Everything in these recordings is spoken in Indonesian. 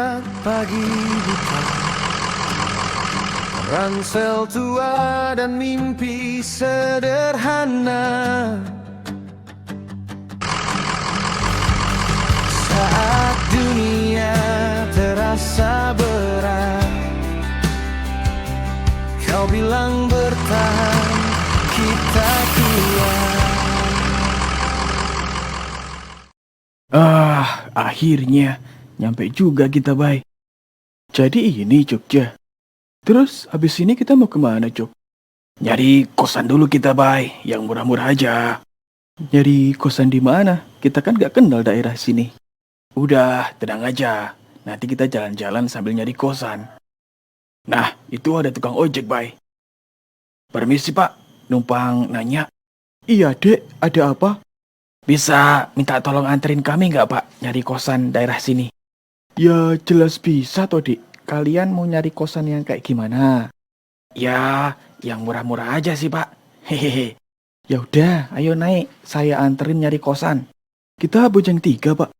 saat pagi buta, ransel tua dan mimpi sederhana. Saat dunia terasa berat, kau bilang bertahan, kita kuat. Akhirnya nyampe juga kita, Bay. Jadi ini Jogja. Terus habis ini kita mau kemana, Jog? Nyari kosan dulu kita, Bay, yang murah-murah aja. Nyari kosan di mana? Kita kan gak kenal daerah sini. Udah, tenang aja. Nanti kita jalan-jalan sambil nyari kosan. Nah, itu ada tukang ojek, Bay. Permisi, Pak. Numpang nanya. Iya, Dek. Ada apa? Bisa minta tolong anterin kami nggak, Pak? Nyari kosan daerah sini. Ya, jelas bisa, toh, Dik. Kalian mau nyari kosan yang kayak gimana? Ya, yang murah-murah aja sih, Pak. Hehehe. Ya udah, ayo naik. Saya anterin nyari kosan. Kita bujang 3, Pak.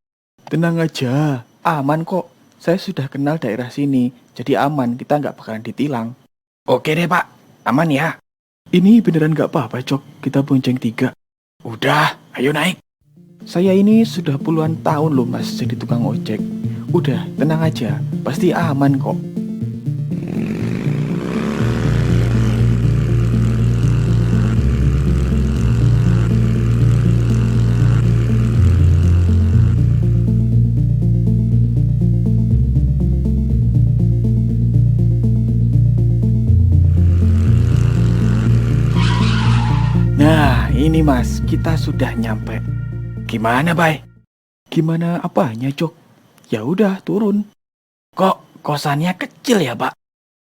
Tenang aja, aman kok. Saya sudah kenal daerah sini, jadi aman. Kita nggak bakalan ditilang. Oke deh, Pak. Aman ya. Ini beneran nggak apa-apa, Cok. Kita bonceng 3. Udah, ayo naik. Saya ini sudah puluhan tahun loh, Mas, jadi tukang ojek. Udah, tenang aja. Pasti aman kok. Nah, ini Mas, kita sudah nyampe. Gimana, Bay? Gimana apanya, Cok? Ya udah, turun. Kok kosannya kecil ya, Pak?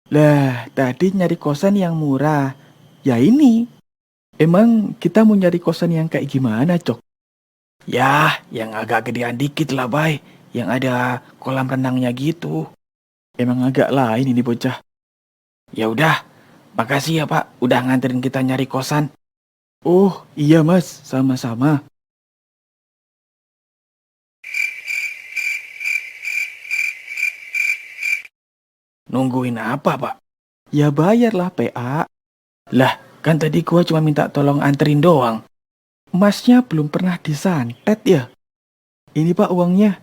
Lah, tadi nyari kosan yang murah. Ya ini. Emang kita mau nyari kosan yang kayak gimana, Cok? Ya, yang agak gedean dikit lah, Bay. Yang ada kolam renangnya gitu. Emang agak lain ini bocah. Ya udah, makasih ya, Pak. Udah nganterin kita nyari kosan. Oh, iya Mas, sama-sama. Nungguin apa, Pak? Ya bayarlah PA. Lah, kan tadi gua cuma minta tolong anterin doang. Masnya belum pernah disantet ya? Ini Pak uangnya.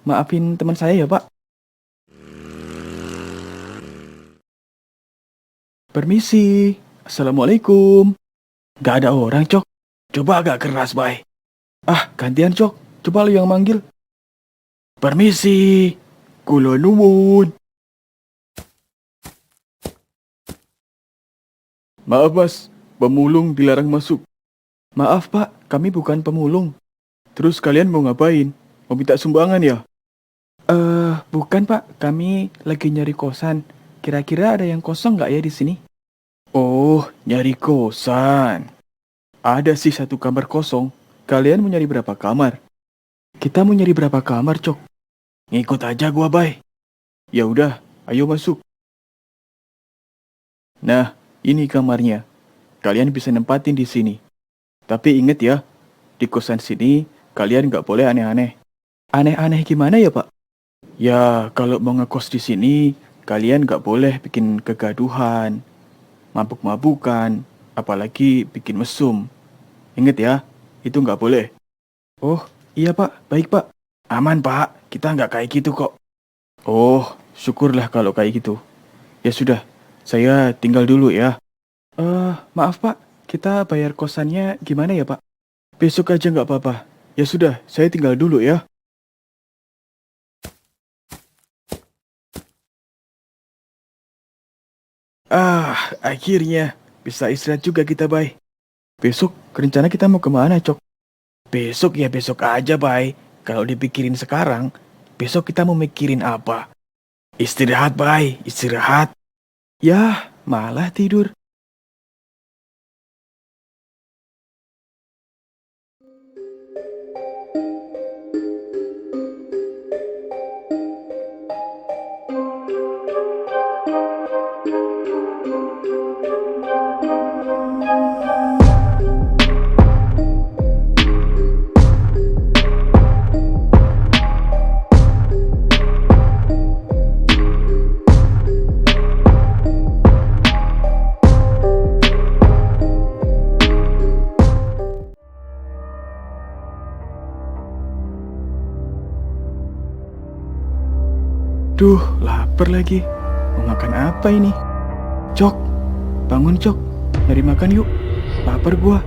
Maafin teman saya ya, Pak. Permisi. Assalamualaikum. Gak ada orang, Cok. Coba agak keras, Bay. Ah, gantian, Cok. Coba lu yang manggil. Permisi. Kula nuwun. Maaf, Mas. Pemulung dilarang masuk. Maaf, Pak. Kami bukan pemulung. Terus kalian mau ngapain? Mau minta sumbangan ya? Bukan, Pak. Kami lagi nyari kosan. Kira-kira ada yang kosong nggak ya di sini? Oh, nyari kosan. Ada sih 1 kamar kosong. Kalian mau nyari berapa kamar? Kita mau nyari berapa kamar, Cok? Ngikut aja gua, Bay. Ya udah, ayo masuk. Nah, ini kamarnya. Kalian bisa nempatin di sini. Tapi inget ya, di kosan sini kalian nggak boleh aneh-aneh. Aneh-aneh gimana ya, Pak? Ya, kalau mau ngekos di sini, kalian nggak boleh bikin kegaduhan, mabuk-mabukan, apalagi bikin mesum. Ingat ya, itu nggak boleh. Oh, iya Pak, baik Pak. Aman Pak, kita nggak kayak gitu kok. Oh, syukurlah kalau kayak gitu. Ya sudah, saya tinggal dulu ya. Maaf Pak, kita bayar kosannya gimana ya Pak? Besok aja nggak apa-apa. Ya sudah, saya tinggal dulu ya. Akhirnya bisa istirahat juga kita, Bay. Besok rencana kita mau kemana, Cok? Besok ya besok aja, Bay. Kalau dipikirin sekarang, besok kita mau mikirin apa? Istirahat, Bay. Istirahat. Yah, malah tidur. Duh, lapar lagi. Mau makan apa ini? Cok, bangun Cok. Nyari makan yuk. Lapar gua.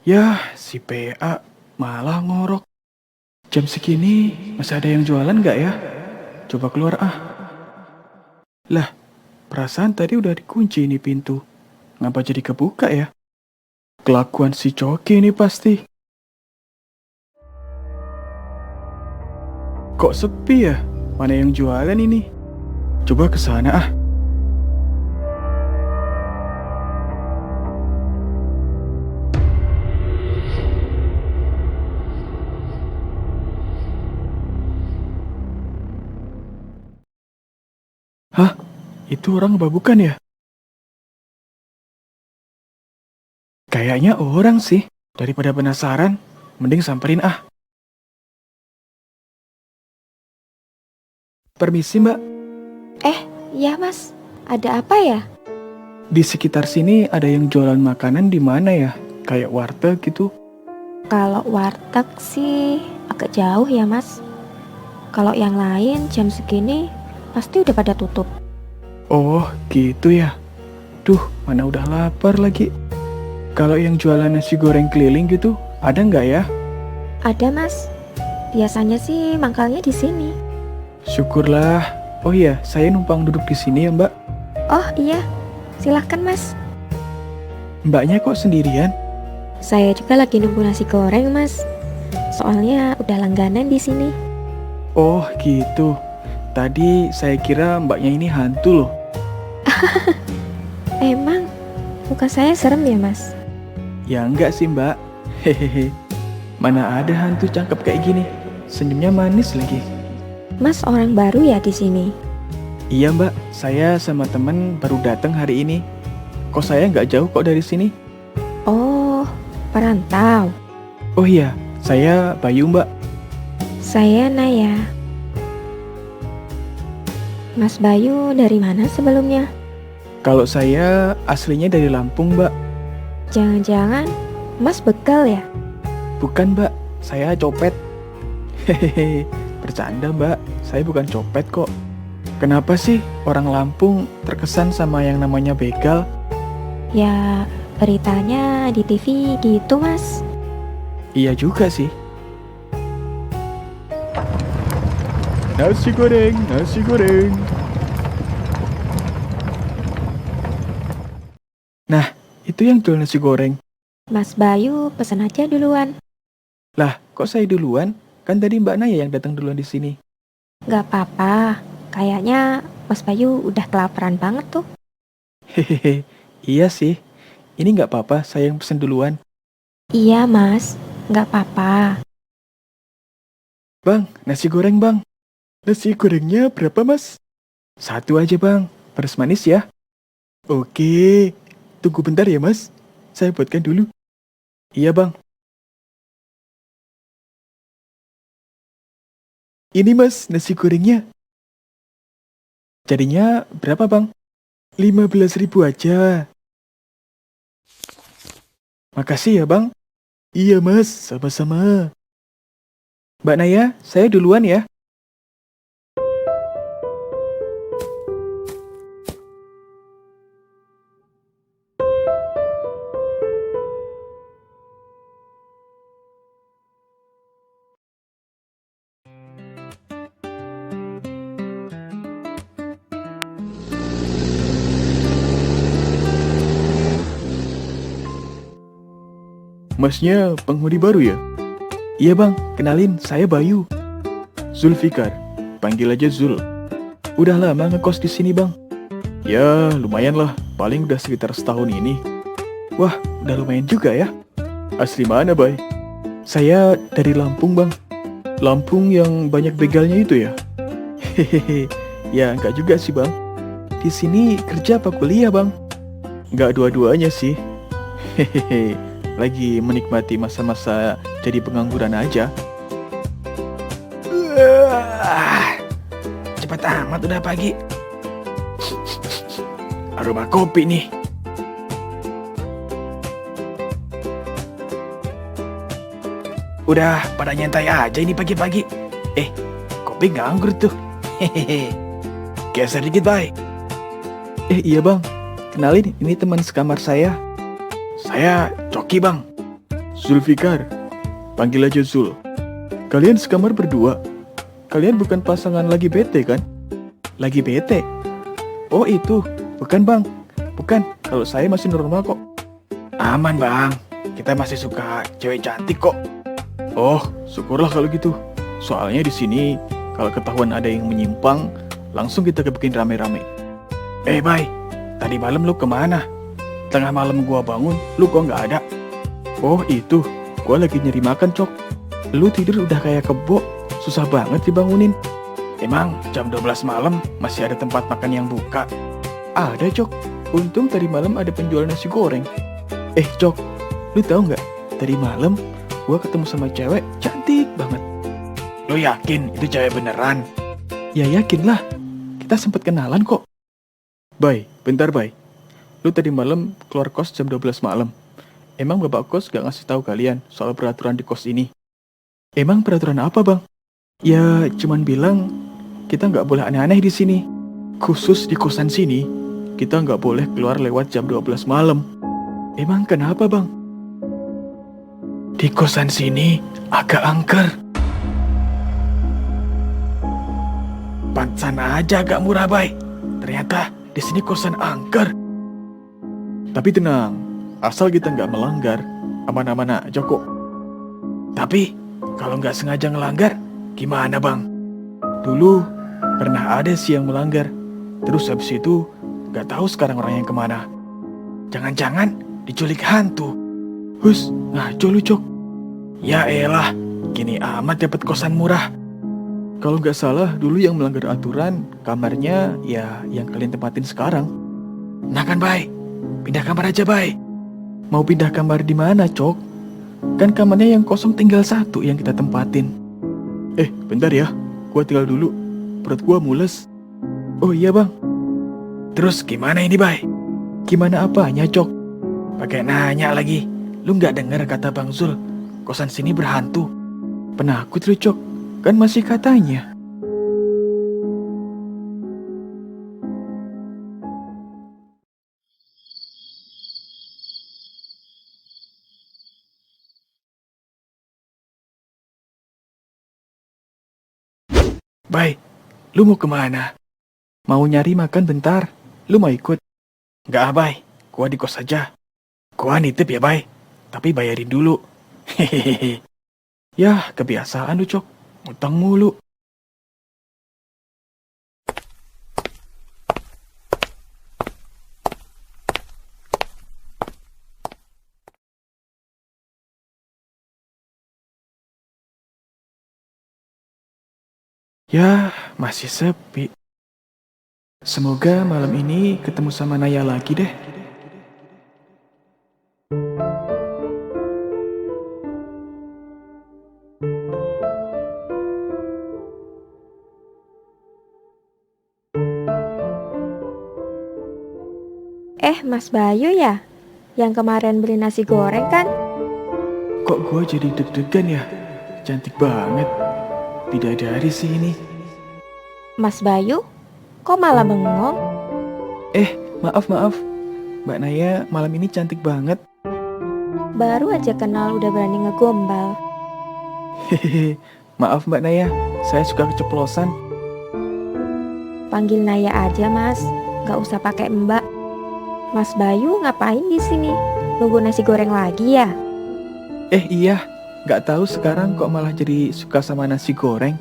Yah, si PA malah ngorok. Jam segini masih ada yang jualan nggak ya? Coba keluar ah. Lah, perasaan tadi udah dikunci ini pintu. Ngapa jadi kebuka ya? Kelakuan si Coki ini pasti. Kok sepi ya? Mana yang jualan ini? Coba ke sana ah. Hah? Itu orang apa bukan ya? Kayaknya orang sih. Daripada penasaran, mending samperin ah. Permisi mbak, Ya mas, ada apa ya? di sekitar sini ada yang jualan makanan di mana ya? Kayak warteg gitu. Kalau warteg sih agak jauh ya mas. Kalau yang lain jam segini pasti udah pada tutup. Oh gitu ya. Duh, mana udah lapar lagi. Kalau yang jualan nasi goreng keliling gitu, ada nggak ya? Ada mas, biasanya sih mangkalnya di sini. Syukurlah. Oh iya, saya numpang duduk di sini ya mbak. Oh iya, silahkan mas. Mbaknya kok sendirian? Saya juga lagi nunggu nasi goreng mas. Soalnya udah langganan di sini. Oh gitu. Tadi saya kira mbaknya ini hantu loh. Emang muka saya serem ya mas? Ya enggak sih mbak. Hehehe. Mana ada hantu cakep kayak gini. Senyumnya manis lagi. Mas orang baru ya di sini? Iya mbak, saya sama temen baru datang hari ini. Kok saya nggak jauh kok dari sini? Oh, perantau. Oh iya, saya Bayu mbak. Saya Naya. Mas Bayu dari mana sebelumnya? Kalau saya aslinya dari Lampung mbak. Jangan-jangan Mas begal ya? Bukan mbak, saya copet. Hehehe, bercanda mbak, saya bukan copet kok. Kenapa sih orang Lampung terkesan sama yang namanya begal? Ya, beritanya di TV gitu mas. Iya juga sih. Nasi goreng, nasi goreng. Nah, itu yang jual nasi goreng. Mas Bayu pesan aja duluan. Lah, kok saya duluan? Kan tadi Mbak Naya yang datang duluan di sini. Gak apa-apa, kayaknya Mas Bayu udah kelaparan banget tuh. Hehehe, iya sih. Ini nggak apa-apa, saya yang pesen duluan. Iya mas, gak apa-apa. Bang, nasi goreng bang. Nasi gorengnya berapa mas? Satu aja bang, pedas manis ya. Oke, tunggu bentar ya mas. Saya buatkan dulu. Iya bang. Ini mas, nasi gorengnya. Jadinya berapa bang? 15.000 aja. Makasih ya bang. Iya mas, sama-sama. Mbak Naya, saya duluan ya. Masnya penghuni baru ya? Iya bang, kenalin saya Bayu. Zulfikar, panggil aja Zul. Udah lama ngekos di sini bang? Ya lumayan lah, paling udah sekitar setahun ini. Wah, udah lumayan juga ya. Asli mana bay? Saya dari Lampung bang. Lampung yang banyak begalnya itu ya? Hehehe, ya enggak juga sih bang. Di sini kerja apa kuliah bang? Enggak dua-duanya sih. Hehehe. Lagi menikmati masa-masa jadi pengangguran aja. Cepat amat udah pagi. aroma kopi nih. Udah pada nyantai aja ini pagi-pagi. Kopi nganggur tuh. Hehehe. Geser dikit, Bay. Iya bang, kenalin ini teman sekamar saya. Saya Coki bang. Zulfikar, panggil aja Zul. Kalian sekamar berdua. Kalian bukan pasangan lagi bete kan? Lagi bete? Oh itu, bukan bang. Bukan, kalau saya masih normal kok. Aman bang, kita masih suka cewek cantik kok. Oh, syukurlah kalau gitu. Soalnya di sini kalau ketahuan ada yang menyimpang, langsung kita kebikin rame-rame. Bay, tadi malam lu kemana? Tengah malam gua bangun, lu kok nggak ada? Oh itu, gua lagi nyari makan, Cok. Lu tidur udah kayak kebo, susah banget dibangunin. Emang jam 12 malam masih ada tempat makan yang buka? Ada, Cok. Untung tadi malam ada penjual nasi goreng. Cok, lu tahu nggak? Tadi malam gua ketemu sama cewek cantik banget. Lu yakin itu cewek beneran? Ya yakin lah, kita sempet kenalan kok. Bay, bentar Bay. Lu tadi malam keluar kos jam 12 malam. Emang bapak kos gak ngasih tahu kalian soal peraturan di kos ini? Emang peraturan apa bang? Ya cuman bilang kita gak boleh aneh-aneh di sini. Khusus di kosan sini, kita gak boleh keluar lewat jam 12 malam. Emang kenapa bang? Di kosan sini agak angker. Pantesan aja agak murah, Bay. Ternyata di sini kosan angker. Tapi tenang, asal kita nggak melanggar, aman-aman aja kok. Tapi kalau nggak sengaja ngelanggar, gimana bang? Dulu pernah ada sih yang melanggar. Terus habis itu nggak tahu sekarang orangnya kemana. Jangan-jangan diculik hantu. Hus, ngaco lu Cok. Ya elah, gini amat dapat kosan murah. Kalau nggak salah dulu yang melanggar aturan kamarnya ya yang kalian tempatin sekarang. Nah kan Bay, pindah kamar aja Bay. Mau pindah kamar di mana Cok? Kan kamarnya yang kosong tinggal satu yang kita tempatin. Bentar ya, gua tinggal dulu. Perut gua mules. Oh iya bang. Terus gimana ini Bay? Gimana apanya Cok? Pakai nanya lagi. Lu nggak dengar kata Bang Zul, kosan sini berhantu. Penakut lu Cok, kan masih katanya. Bay, lu mau kemana? Mau nyari makan bentar, lu mau ikut? Nggak Bay, gua di kos aja. Gua nitip ya Bay, tapi bayarin dulu. Hehehe. Yah, kebiasaan lu Cok, utang mulu. Yah, masih sepi. Semoga malam ini ketemu sama Naya lagi deh. Mas Bayu ya? Yang kemarin beli nasi goreng kan? Kok gue jadi deg-degan ya? Cantik banget. Bidadari sih ini. Mas Bayu? Kok malah bengong? Maaf. Mbak Naya malam ini cantik banget. Baru aja kenal udah berani ngegombal. Hehehe. Maaf Mbak Naya, saya suka keceplosan. Panggil Naya aja Mas, gak usah pakai Mbak. Mas Bayu ngapain di sini? Nunggu nasi goreng lagi ya? Iya, gak tahu sekarang kok malah jadi suka sama nasi goreng.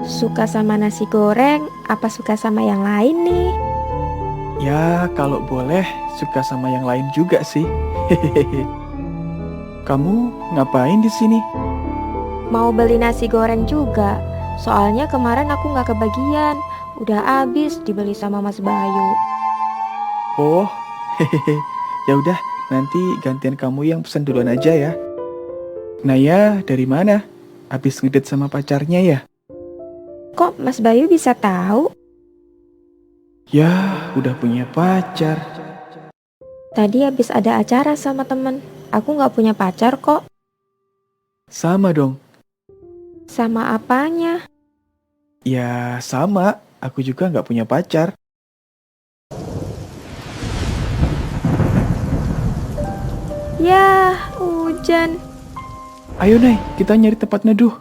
Suka sama nasi goreng, apa suka sama yang lain nih? Ya, kalau boleh suka sama yang lain juga sih. Hehehe. Kamu ngapain di sini? Mau beli nasi goreng juga. Soalnya kemarin aku gak kebagian. Udah habis dibeli sama Mas Bayu. Oh, hehehe. Ya udah, nanti gantian kamu yang pesan duluan aja ya. Naya dari mana? Habis ngedate sama pacarnya ya? Kok Mas Bayu bisa tahu? Ya, udah punya pacar. Tadi habis ada acara sama temen. Aku nggak punya pacar kok. Sama dong. Sama apanya? Ya, sama. Aku juga nggak punya pacar. Yah, hujan. Ayo, Nay, kita nyari tempat neduh.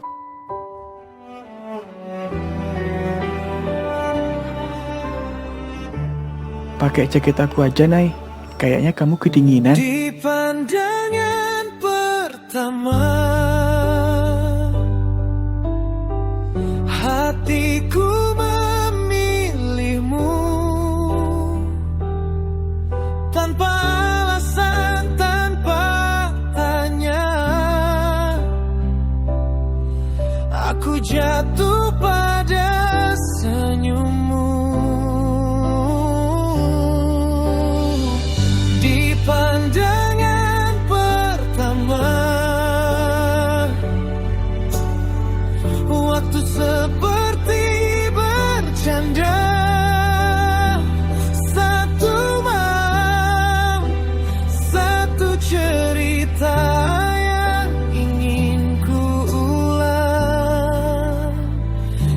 Pakai jaket aku aja, Nay. Kayaknya kamu kedinginan. Di pandangan pertama, hatiku memilihmu tanpa alasan, tanpa tanya. Aku jatuh pada senyummu. Di pandangan pertama, waktu seperti bercanda. Satu malam, satu cerita yang ingin ku ulang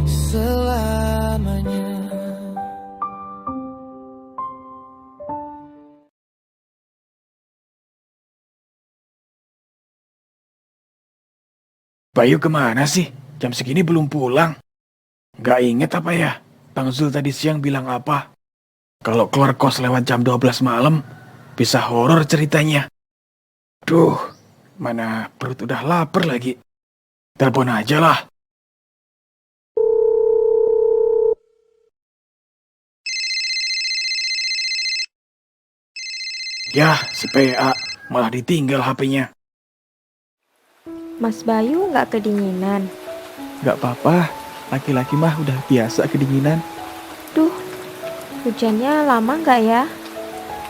selamanya. Bayu kemana sih? Jam segini belum pulang. Gak inget apa ya? Bang Zul tadi siang bilang apa? Kalau keluar kos lewat jam 12 malam, bisa horor ceritanya. Duh, mana perut udah lapar lagi. Telepon aja lah. Yah, si PA malah ditinggal HP-nya. Mas Bayu nggak kedinginan. Gak apa-apa, laki-laki mah udah biasa kedinginan. Duh, hujannya lama nggak ya?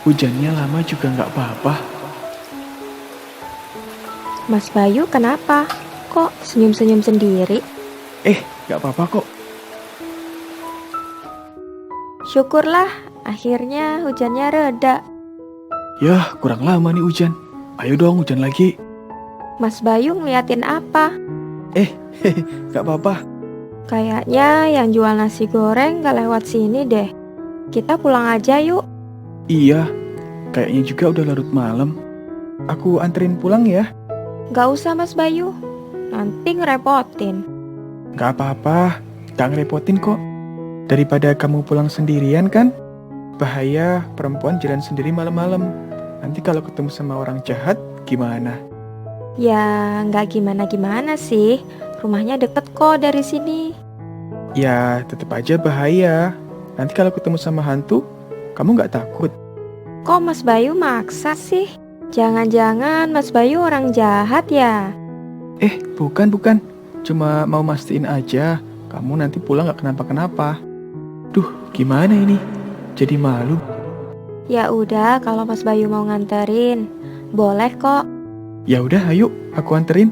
Hujannya lama juga gak apa-apa. Mas Bayu kenapa? Kok senyum-senyum sendiri? Gak apa-apa kok. Syukurlah, akhirnya hujannya reda. Yah, kurang lama nih hujan. Ayo dong hujan lagi. Mas Bayu ngeliatin apa? Gak apa-apa. Kayaknya yang jual nasi goreng gak lewat sini deh. Kita pulang aja yuk. Iya, kayaknya juga udah larut malam. Aku anterin pulang ya. Gak usah Mas Bayu, nanti ngerepotin. Gak apa-apa, gak ngerepotin kok. Daripada kamu pulang sendirian kan? Bahaya perempuan jalan sendiri malam-malam. Nanti kalau ketemu sama orang jahat, gimana? Ya gak gimana-gimana sih, rumahnya deket kok dari sini. Ya, tetap aja bahaya. Nanti kalau ketemu sama hantu, kamu gak takut? Kok Mas Bayu maksa sih? Jangan-jangan Mas Bayu orang jahat ya? Bukan. Cuma mau mastiin aja, kamu nanti pulang gak kenapa-kenapa. Duh, gimana ini? Jadi malu. Ya udah, kalau Mas Bayu mau nganterin, boleh kok. Ya udah, ayo, aku anterin.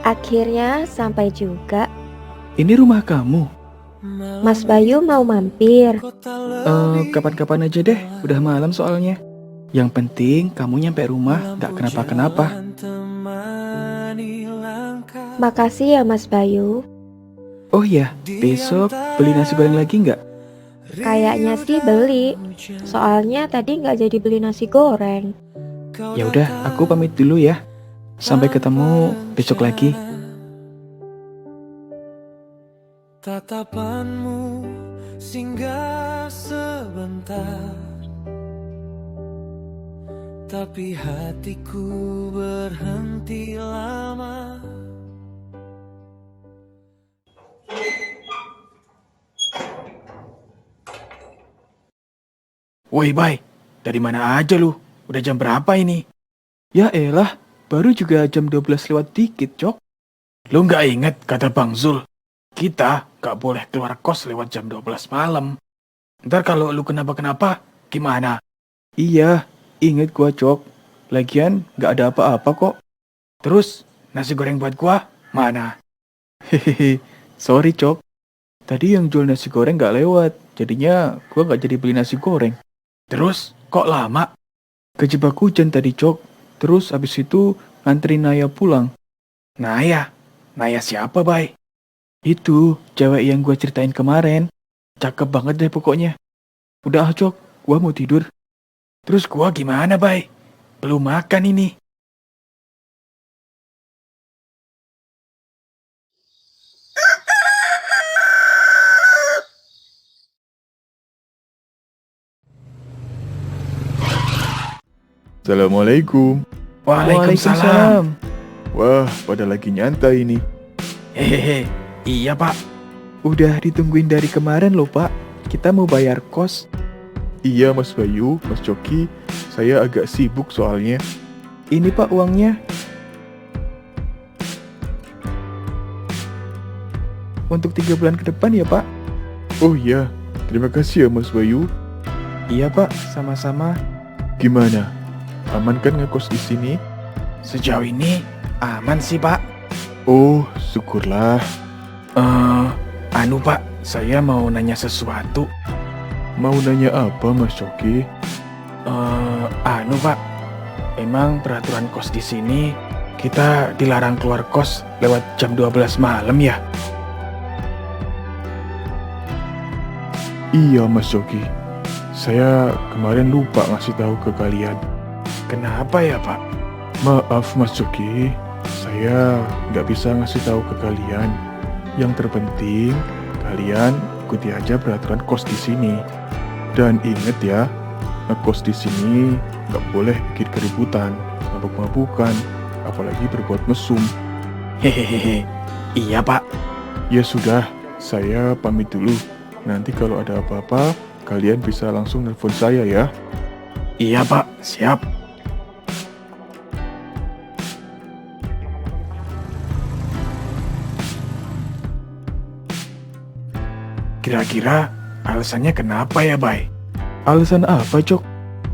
Akhirnya sampai juga. Ini rumah kamu? Mas Bayu mau mampir. Kapan-kapan aja deh, udah malam soalnya. Yang penting kamu nyampe rumah gak kenapa-kenapa. Makasih ya Mas Bayu. Oh iya, besok beli nasi goreng lagi nggak? Kayaknya sih beli. Soalnya tadi nggak jadi beli nasi goreng. Ya udah, aku pamit dulu ya. Sampai ketemu besok lagi. Tatapanmu singgah sebentar, tapi hatiku berhenti lama. Woi Bay, dari mana aja lu? Udah jam berapa ini? Ya elah, baru juga jam 12 lewat dikit, Cok. Lu nggak inget kata Bang Zul? Kita gak boleh keluar kos lewat jam 12 malam. Ntar kalau lu kenapa-kenapa, gimana? Iya, inget gua, Cok. Lagian nggak ada apa-apa kok. Terus, nasi goreng buat gua, mana? Hehehe, sorry, Cok. Tadi yang jual nasi goreng nggak lewat, jadinya gua nggak jadi beli nasi goreng. Terus, kok lama? Kejebak hujan tadi, Cok. Terus abis itu nganterin Naya pulang. Naya? Naya siapa, Bay? Itu, cewek yang gua ceritain kemarin. Cakep banget deh pokoknya. Udah ah, Cok, gua mau tidur. Terus gua gimana, Bay? Belum makan ini. Assalamualaikum. Waalaikumsalam. Wah, pada lagi nyantai ini. Hehehe, iya Pak. Udah ditungguin dari kemarin loh Pak. Kita mau bayar kos. Iya Mas Bayu, Mas Coki, saya agak sibuk soalnya. Ini Pak uangnya. Untuk 3 bulan ke depan ya Pak. Oh iya, terima kasih ya Mas Bayu. Iya Pak, sama-sama. Gimana? Aman kan ngekos di sini? Sejauh ini aman sih Pak. Oh, syukurlah. Anu Pak, saya mau nanya sesuatu. Mau nanya apa Mas Coki? Anu Pak, emang peraturan kos di sini kita dilarang keluar kos lewat jam 12 malam ya? Iya Mas Coki. Saya kemarin lupa ngasih tahu ke kalian. Kenapa ya Pak? Maaf Mas Coki, saya nggak bisa ngasih tahu ke kalian. Yang terpenting, kalian ikuti aja peraturan kos di sini. Dan inget ya, ngekos di sini nggak boleh bikin keributan, mabuk-mabukan, apalagi berbuat mesum. Hehehe, iya Pak. Ya sudah, saya pamit dulu. Nanti kalau ada apa-apa, kalian bisa langsung nelpon saya ya. Iya Pak, siap. Kira-kira alasannya kenapa ya, Bay? Alasan apa, Cok?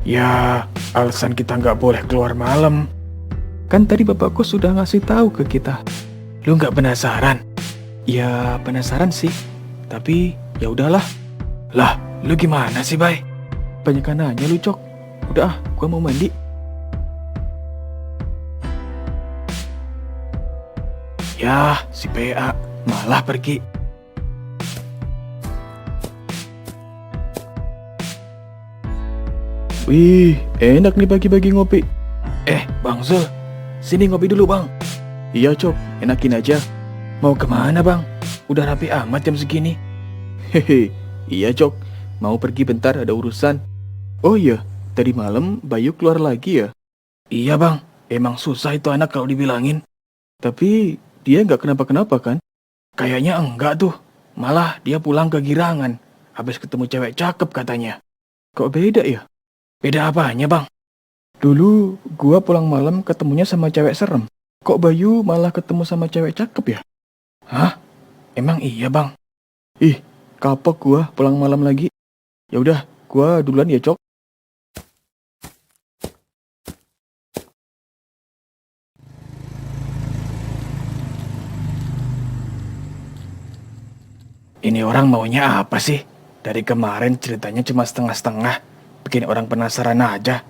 Ya, alasan kita nggak boleh keluar malam. Kan tadi Bapak Kos sudah ngasih tahu ke kita. Lu nggak penasaran? Ya, penasaran sih. Tapi, ya udahlah. Lah, lu gimana sih, Bay? Banyak nanya lu, Cok. Udah ah, gua mau mandi. Yah, si PA malah pergi. Wih, enak nih pagi-pagi ngopi. Bang Zul, sini ngopi dulu, Bang. Iya, Cok, enakin aja. Mau kemana, Bang? Udah rapi amat jam segini. Hehe, iya, Cok. Mau pergi bentar, ada urusan. Oh iya, tadi malam Bayu keluar lagi ya? Iya, Bang. Emang susah itu anak kalau dibilangin. Tapi dia nggak kenapa-kenapa kan? Kayaknya enggak tuh. Malah dia pulang kegirangan. Habis ketemu cewek cakep katanya. Kok beda ya? Beda apanya, Bang? Dulu gua pulang malam ketemunya sama cewek serem. Kok Bayu malah ketemu sama cewek cakep ya? Hah? Emang iya, Bang? Ih, kapok gua pulang malam lagi. Ya udah, gua duluan ya, Cok. Ini orang maunya apa sih? Dari kemarin ceritanya cuma setengah-setengah. Bikin orang penasaran aja.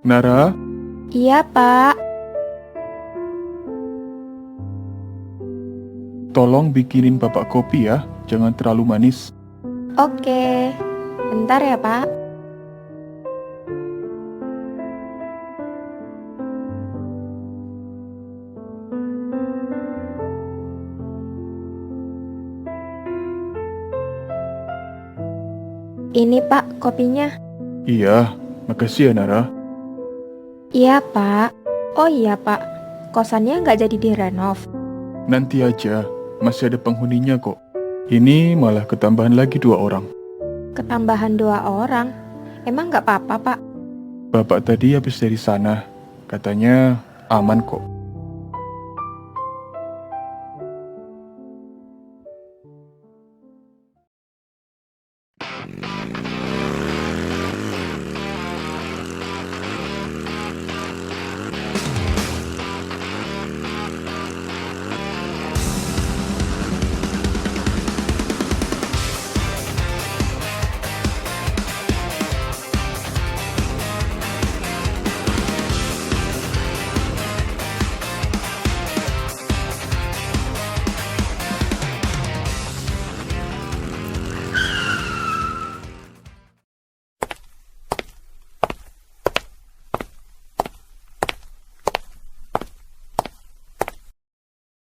Nara, Iya, Pak. tolong bikinin Bapak kopi ya. Jangan terlalu manis. Oke. Bentar ya, Pak. Ini, Pak, kopinya. Iya, makasih ya, Nara. Iya, Pak. Oh iya, Pak. Kosannya nggak jadi direnov. Nanti aja, masih ada penghuninya kok. Ini malah ketambahan lagi 2 orang. Ketambahan 2 orang. Emang nggak apa-apa, Pak? Bapak tadi habis dari sana. Katanya aman kok.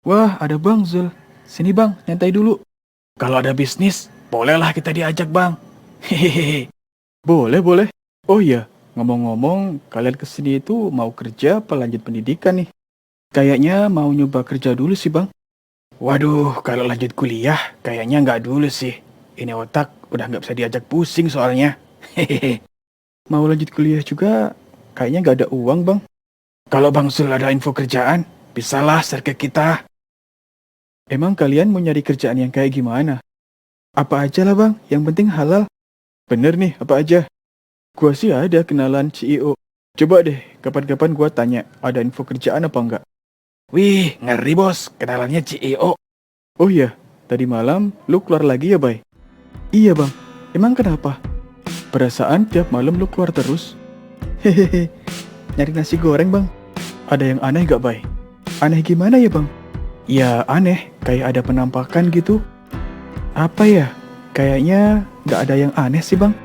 Wah, ada Bang Zul. Sini Bang, nyantai dulu. Kalau ada bisnis, bolehlah kita diajak Bang. Hehehe. Boleh. Oh iya, ngomong-ngomong, kalian kesini itu mau kerja apa lanjut pendidikan nih? Kayaknya mau nyoba kerja dulu sih Bang. Waduh, kalau lanjut kuliah, kayaknya nggak dulu sih. Ini otak udah nggak bisa diajak pusing soalnya. Hehehe. Mau lanjut kuliah juga, kayaknya nggak ada uang Bang. Kalau Bang Zul ada info kerjaan, bisalah share ke kita. Emang kalian mau nyari kerjaan yang kayak gimana? Apa aja lah Bang, yang penting halal. Bener nih, apa aja? Gua sih ada kenalan CEO. Coba deh, kapan-kapan gua tanya, ada info kerjaan apa enggak? Wih, ngeri bos, kenalannya CEO. Oh iya, tadi malam lu keluar lagi ya, Bay? Iya Bang, emang kenapa? Perasaan tiap malam lu keluar terus. Hehehe, nyari nasi goreng Bang. Ada yang aneh gak, Bay? Aneh gimana ya Bang? Ya aneh, kayak ada penampakan gitu. Apa ya? Kayaknya gak ada yang aneh sih Bang.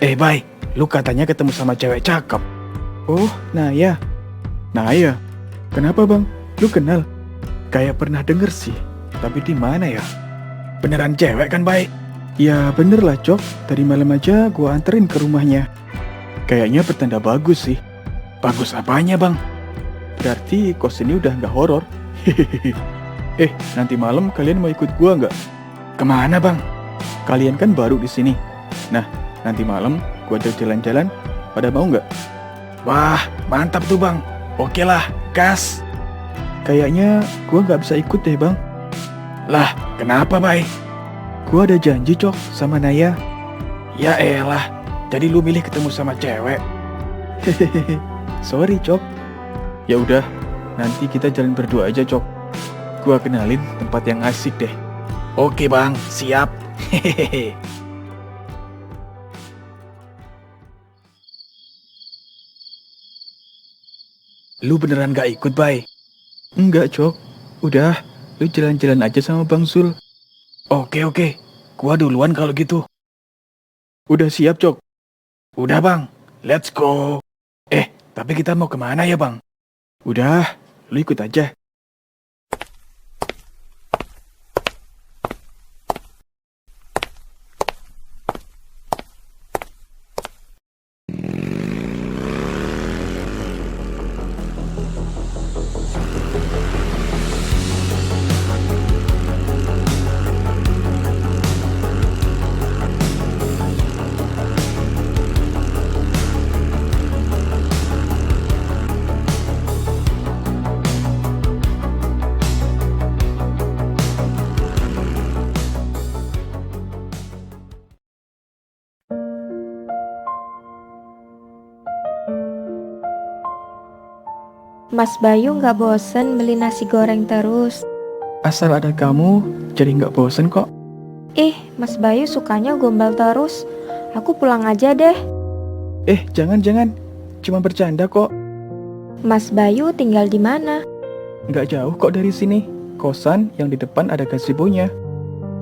Bay, lu katanya ketemu sama cewek cakep. Oh, Naya. Naya? Kenapa Bang? Lu kenal? Kayak pernah denger sih, tapi di mana ya? Beneran cewek kan, Bay? Ya bener lah Cok, tadi malam aja gua anterin ke rumahnya. Kayaknya pertanda bagus sih. Bagus apanya Bang? Berarti kos ini udah gak horor. Nanti malam kalian mau ikut gua nggak? Kemana Bang? Kalian kan baru di sini. Nah, nanti malam gua ajak jalan-jalan. Pada mau nggak? Wah, mantap tuh Bang. Oke lah, gas. Kayaknya gua nggak bisa ikut deh Bang. Lah, kenapa Bay? Gua ada janji Cok sama Naya. Ya elah, jadi lu milih ketemu sama cewek. Hehehe, sorry Cok. Ya udah, nanti kita jalan berdua aja Cok. Gua kenalin tempat yang asik deh. Oke Bang, siap. Hehehe. Lu beneran gak ikut, Bay? Enggak, Cok. Udah, lu jalan-jalan aja sama Bang Zul. Oke. Gua duluan kalau gitu. Udah siap, Cok? Udah, Bang. Let's go. Tapi kita mau kemana ya, Bang? Udah, lu ikut aja. Mas Bayu nggak bosen beli nasi goreng terus? Asal ada kamu, jadi nggak bosen kok. Mas Bayu sukanya gombal terus. Aku pulang aja deh. Jangan. Cuma bercanda kok. Mas Bayu tinggal di mana? Nggak jauh kok dari sini. Kosan yang di depan ada gazebo-nya.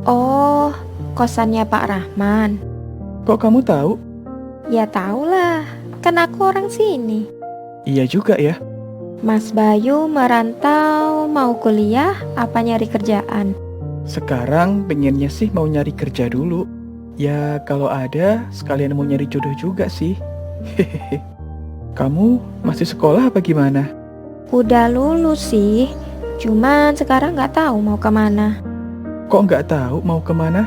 Oh, kosannya Pak Rahman. Kok kamu tahu? Ya tahulah, kan aku orang sini. Iya juga ya. Mas Bayu merantau mau kuliah apa nyari kerjaan? Sekarang pengennya sih mau nyari kerja dulu. Ya kalau ada sekalian mau nyari jodoh juga sih. Hehehe. Kamu masih sekolah apa gimana? Udah lulus sih, cuman sekarang nggak tahu mau kemana. Kok nggak tahu mau kemana?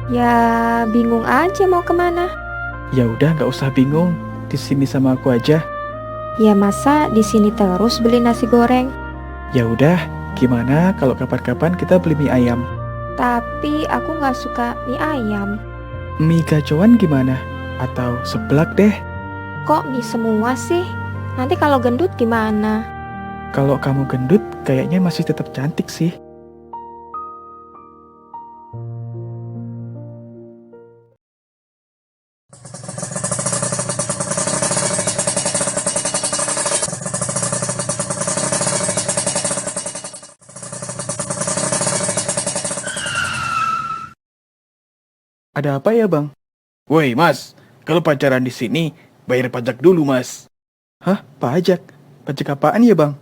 Ya bingung aja mau kemana. Ya udah nggak usah bingung, di sini sama aku aja. Ya masa di sini terus beli nasi goreng? Ya udah, gimana kalau kapan-kapan kita beli mie ayam? Tapi aku nggak suka mie ayam. Mie gacoan gimana? Atau seblak deh? Kok mie semua sih? Nanti kalau gendut gimana? Kalau kamu gendut, kayaknya masih tetap cantik sih. Ada apa ya, Bang? Woi, Mas. Kalau pacaran di sini, bayar pajak dulu, Mas. Hah? Pajak? Pajak apaan ya, Bang?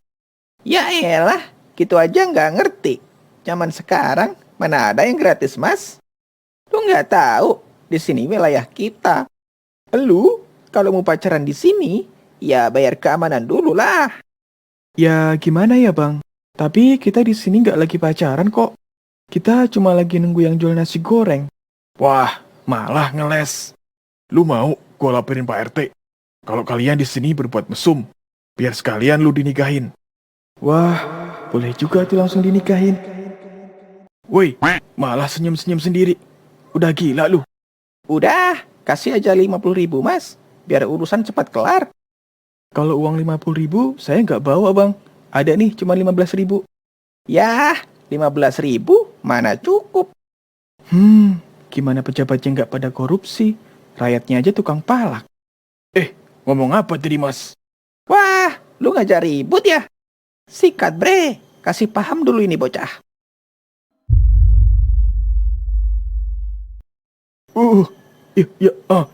Ya elah, gitu aja nggak ngerti. Zaman sekarang, mana ada yang gratis, Mas? Lu nggak tahu, di sini wilayah kita. Lu, kalau mau pacaran di sini, ya bayar keamanan dulu lah. Ya, gimana ya, Bang? Tapi kita di sini nggak lagi pacaran kok. Kita cuma lagi nunggu yang jual nasi goreng. Wah, malah ngeles. Lu mau gua laporin Pak RT? Kalau kalian di sini berbuat mesum, biar sekalian lu dinikahin. Wah, boleh juga tuh langsung dinikahin. Woi, malah senyum-senyum sendiri. Udah gila lu. Udah, kasih aja 50.000, Mas. Biar urusan cepat kelar. Kalau uang 50.000, saya nggak bawa, Bang. Ada nih, cuma 15.000. Yah, 15.000 mana cukup. Gimana pejabatnya nggak pada korupsi? Rakyatnya aja tukang palak. Ngomong apa tadi, Mas? Wah, lu ngajak ribut ya? Sikat bre, kasih paham dulu ini bocah.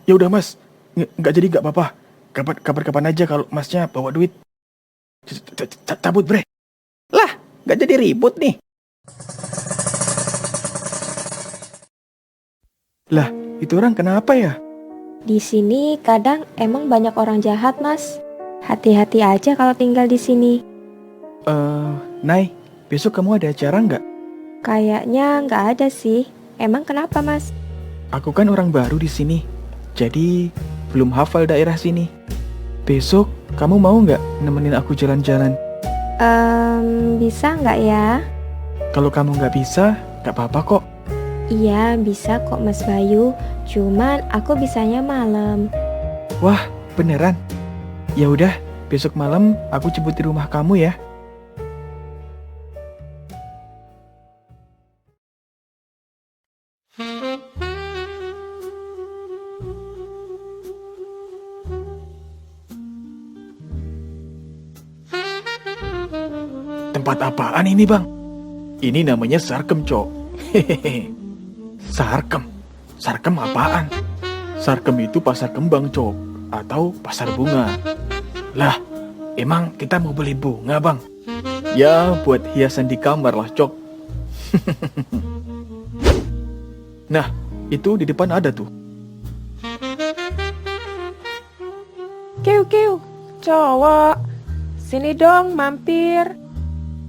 Ya udah, Mas. Nggak jadi nggak apa-apa. Kapan aja kalau Masnya bawa duit. Cabut, bre. Lah, nggak jadi ribut nih. Lah, itu orang kenapa ya? Di sini kadang emang banyak orang jahat, Mas. Hati-hati aja kalau tinggal di sini. Nay, besok kamu ada acara nggak? Kayaknya nggak ada sih. Emang kenapa, Mas? Aku kan orang baru di sini, jadi belum hafal daerah sini. Besok kamu mau nggak nemenin aku jalan-jalan? Bisa nggak ya? Kalau kamu nggak bisa, nggak apa-apa kok. Iya, bisa kok Mas Bayu. Cuman aku bisanya malam. Wah, beneran? Ya udah, besok malam aku jemput di rumah kamu ya. Tempat apaan ini, Bang? Ini namanya Sarkem, Cok. Hehehe. Sarkem? Sarkem apaan? Sarkem itu pasar kembang, Cok. Atau pasar bunga. Lah, emang kita mau beli bunga, Bang? Ya, buat hiasan di kamar lah, Cok. Nah, itu di depan ada tuh. Kiu, cowok. Sini dong, mampir.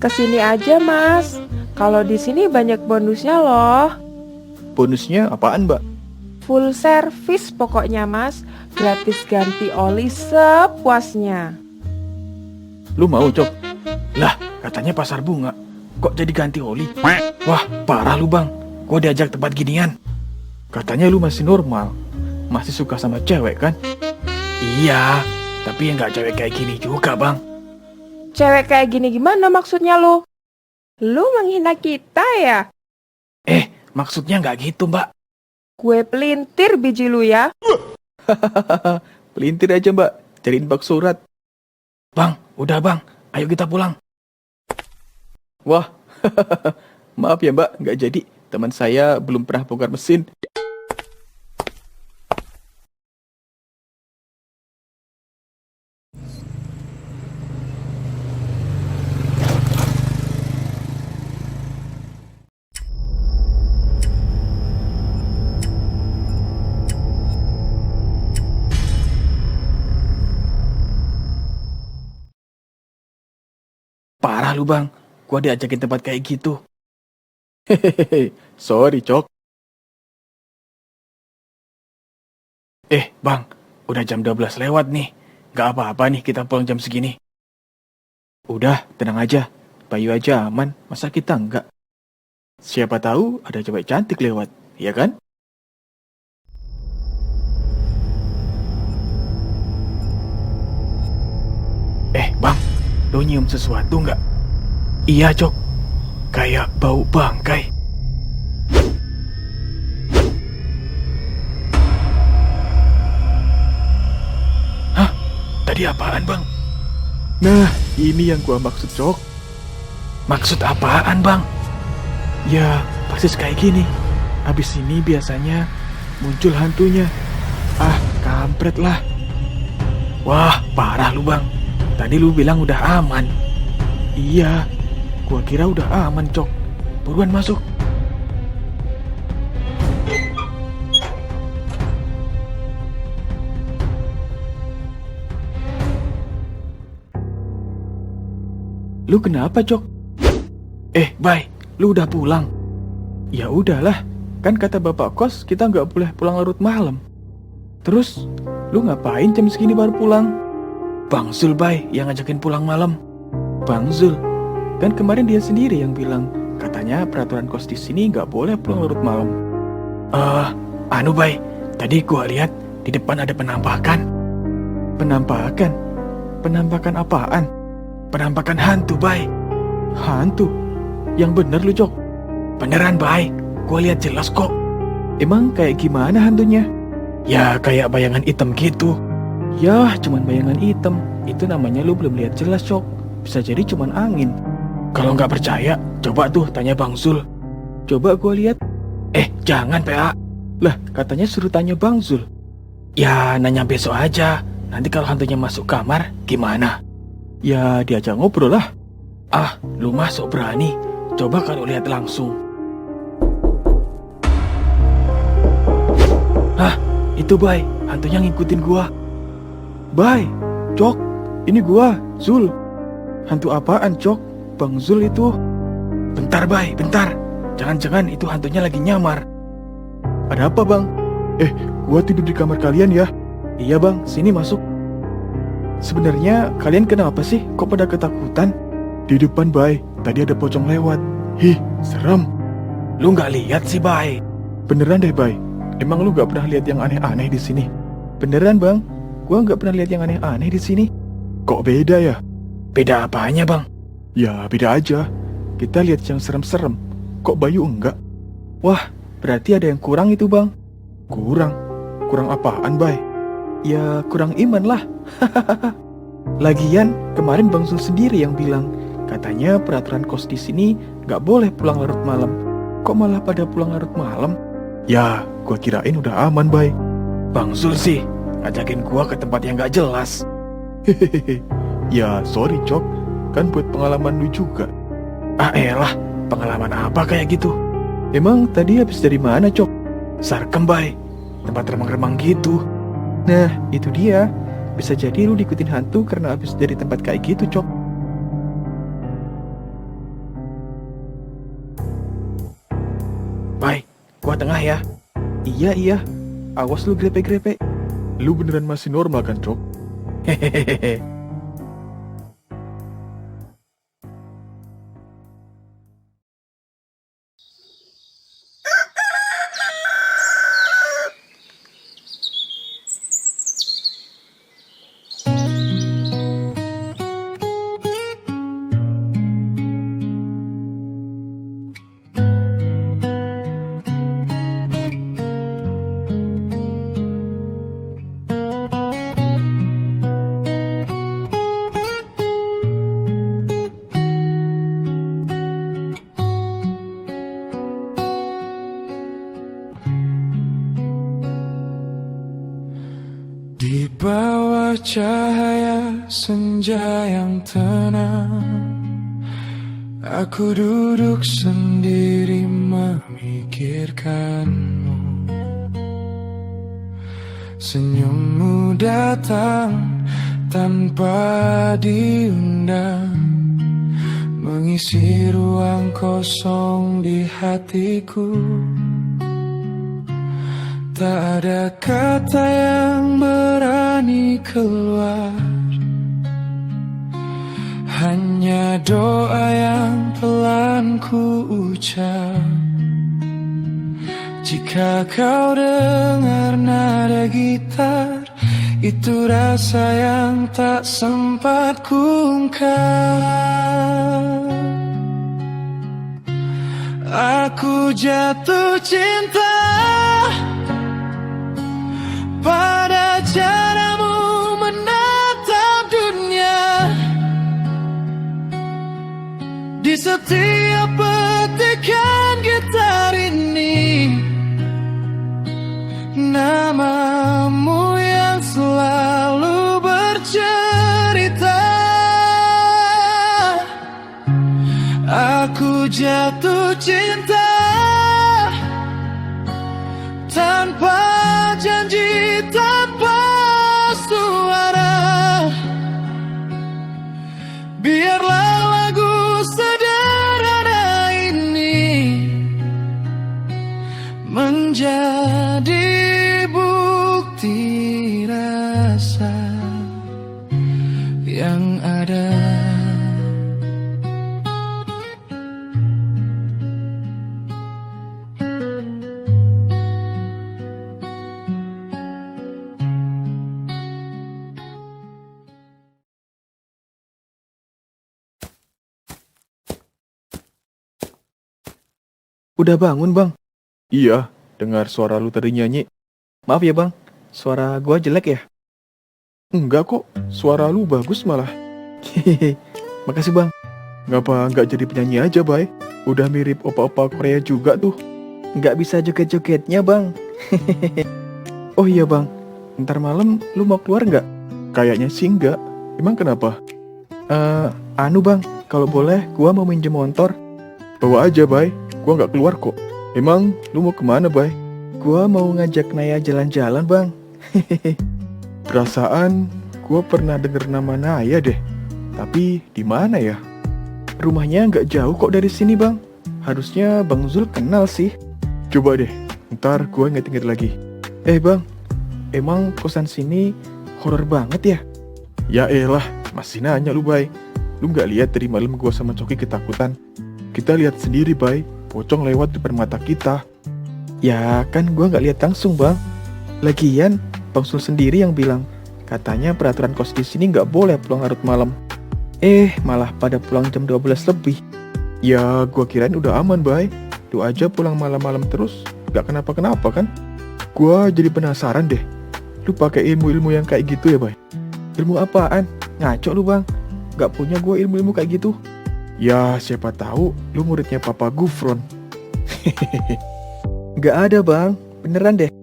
Kesini aja, Mas. Kalau di sini banyak bonusnya loh. Bonusnya apaan, Mbak? Full service pokoknya, Mas. Gratis ganti oli sepuasnya. Lu mau, Cok? Lah, katanya pasar bunga. Kok jadi ganti oli? Wah, parah lu, Bang. Gua diajak tempat ginian. Katanya lu masih normal. Masih suka sama cewek, kan? Iya, tapi yang gak cewek kayak gini juga, Bang. Cewek kayak gini gimana maksudnya lu? Lu menghina kita ya? Maksudnya gak gitu, Mbak. Gue pelintir biji lu ya. Pelintir aja, Mbak. Cariin bak surat. Bang, udah, Bang. Ayo kita pulang. Wah, maaf ya, Mbak. Gak jadi. Teman saya belum pernah bongkar mesin. Parah lu, Bang. Gua diajakin tempat kayak gitu. Hehehe, sorry, Cok. Bang, udah jam 12 lewat nih. Gak apa-apa nih kita pulang jam segini. Udah, tenang aja. Bayu aja aman, masa kita enggak? Siapa tahu ada cewek cantik lewat, ya kan? Bang, lo nyium sesuatu nggak? Iya, Cok. Kayak bau bangkai. Hah? Tadi apaan, Bang? Nah, ini yang gua maksud, Cok. Maksud apaan, Bang? Ya, persis kayak gini. Habis ini biasanya muncul hantunya. Ah, kampret lah. Wah, parah lu, Bang. Tadi lu bilang udah aman. Iya, gua kira udah aman, Cok. Buruan masuk. Lu kenapa, Cok? Bay, lu udah pulang? Ya udahlah, kan kata bapak kos kita nggak boleh pulang larut malam. Terus, lu ngapain jam segini baru pulang? Bang Zul, Bay, yang ngajakin pulang malam. Bang Zul, kan kemarin dia sendiri yang bilang katanya peraturan kos di sini nggak boleh pulang larut malam. Bay, tadi gua lihat di depan ada penampakan. Penampakan? Penampakan apaan? Penampakan hantu, Bay. Hantu? Yang bener lu, Cok? Beneran, Bay. Gua lihat jelas kok. Emang kayak gimana hantunya? Ya, kayak bayangan hitam gitu. Yah, cuman bayangan hitam. Itu namanya lu belum lihat jelas, Cok. Bisa jadi cuman angin. Kalau nggak percaya, coba tuh tanya Bang Zul. Coba gua lihat. Jangan, PA. Lah, katanya suruh tanya Bang Zul. Ya, nanya besok aja. Nanti kalau hantunya masuk kamar, gimana? Ya, diajak ngobrol lah. Ah, lu masuk berani. Coba kalau lihat langsung. Hah, itu Bay, hantunya ngikutin gua. Bay, Cok, ini gua, Zul. Hantu apaan, Cok? Bang Zul itu. Bentar, Bay, bentar. Jangan-jangan itu hantunya lagi nyamar. Ada apa, Bang? Gua tidur di kamar kalian ya. Iya, Bang, sini masuk. Sebenarnya kalian kenapa sih kok pada ketakutan? Di depan, Bay, tadi ada pocong lewat. Hih, serem. Lu nggak lihat sih, Bay? Beneran deh, Bay. Emang lu nggak pernah lihat yang aneh-aneh di sini? Beneran, Bang. Gua nggak pernah lihat yang aneh-aneh di sini. Kok beda ya? Beda apanya, Bang? Ya, beda aja. Kita lihat yang serem-serem. Kok Bayu enggak? Wah, berarti ada yang kurang itu, Bang. Kurang? Kurang apaan, Bay? Ya, kurang iman lah. Lagian, kemarin Bang Zul sendiri yang bilang, katanya peraturan kos di sini nggak boleh pulang larut malam. Kok malah pada pulang larut malam? Ya, gua kirain udah aman, Bay. Bang Zul sih ngajakin gua ke tempat yang nggak jelas. Hehehe. Ya, sorry, Cok. Kan buat pengalaman lu juga. Elah, pengalaman apa kayak gitu? Emang tadi habis dari mana, Cok? Sarkem, Bay. Tempat remang-remang gitu. Nah, itu dia. Bisa jadi lu diikutin hantu karena habis dari tempat kayak gitu, Cok. Bay, gua tengah ya. Iya. Awas lu grepe-grepe. Lu beneran masih normal kan, Cok? Hehehe. Di bawah cahaya senja yang tenang, aku duduk sendiri memikirkanmu. Senyummu datang tanpa diundang, mengisi ruang kosong di hatiku. Tak ada kata yang berani keluar, hanya doa yang pelan ku ucap. Jika kau dengar nada gitar, itu rasa yang tak sempat kuungkap. Aku jatuh cinta pada caramu menatap dunia. Di setiap petikan gitar ini, namamu yang selalu bercerita. Aku jatuh cinta tanpa janji, tanpa suara. Biarlah lagu sederhana ini menjadi bukti rasa yang ada. Udah bangun, Bang? Iya, dengar suara lu tadi nyanyi. Maaf ya, Bang. Suara gua jelek ya? Enggak kok, suara lu bagus malah. Hehehe. Makasih, Bang. Ngapa nggak jadi penyanyi aja, Bay? Udah mirip opa-opa Korea juga tuh. Nggak bisa joget-jogetnya, Bang. Oh iya, Bang. Ntar malam lu mau keluar nggak? Kayaknya sih enggak. Emang kenapa? Bang. Kalau boleh, gua mau minjem motor. Bawa aja, Bay. Gua nggak keluar kok. Emang lu mau kemana, Bay? Gua mau ngajak Naya jalan-jalan, Bang. Perasaan gua pernah denger nama Naya deh. Tapi di mana ya? Rumahnya nggak jauh kok dari sini, Bang. Harusnya Bang Zul kenal sih. Coba deh, ntar gua inget-inget lagi. Bang, emang kosan sini horor banget ya? Ya elah, masih nanya lu, Bay. Lu nggak lihat tadi malam gua sama Coki ketakutan? Kita lihat sendiri, Bay. Pocong lewat di depan mata kita. Ya kan gua nggak lihat langsung, Bang. Lagian Bang Sul sendiri yang bilang katanya peraturan kos di sini nggak boleh pulang larut malam. Malah pada pulang jam 12 lebih. Ya gua kirain udah aman, Bay. Lu aja pulang malam-malam terus, nggak kenapa-kenapa kan? Gua jadi penasaran deh. Lu pakai ilmu-ilmu yang kayak gitu ya, Bay? Ilmu apaan? Ngaco lu, Bang. Nggak punya gua ilmu-ilmu kayak gitu. Ya siapa tahu lu muridnya Papa Gufron. Nggak ada, Bang. Beneran deh.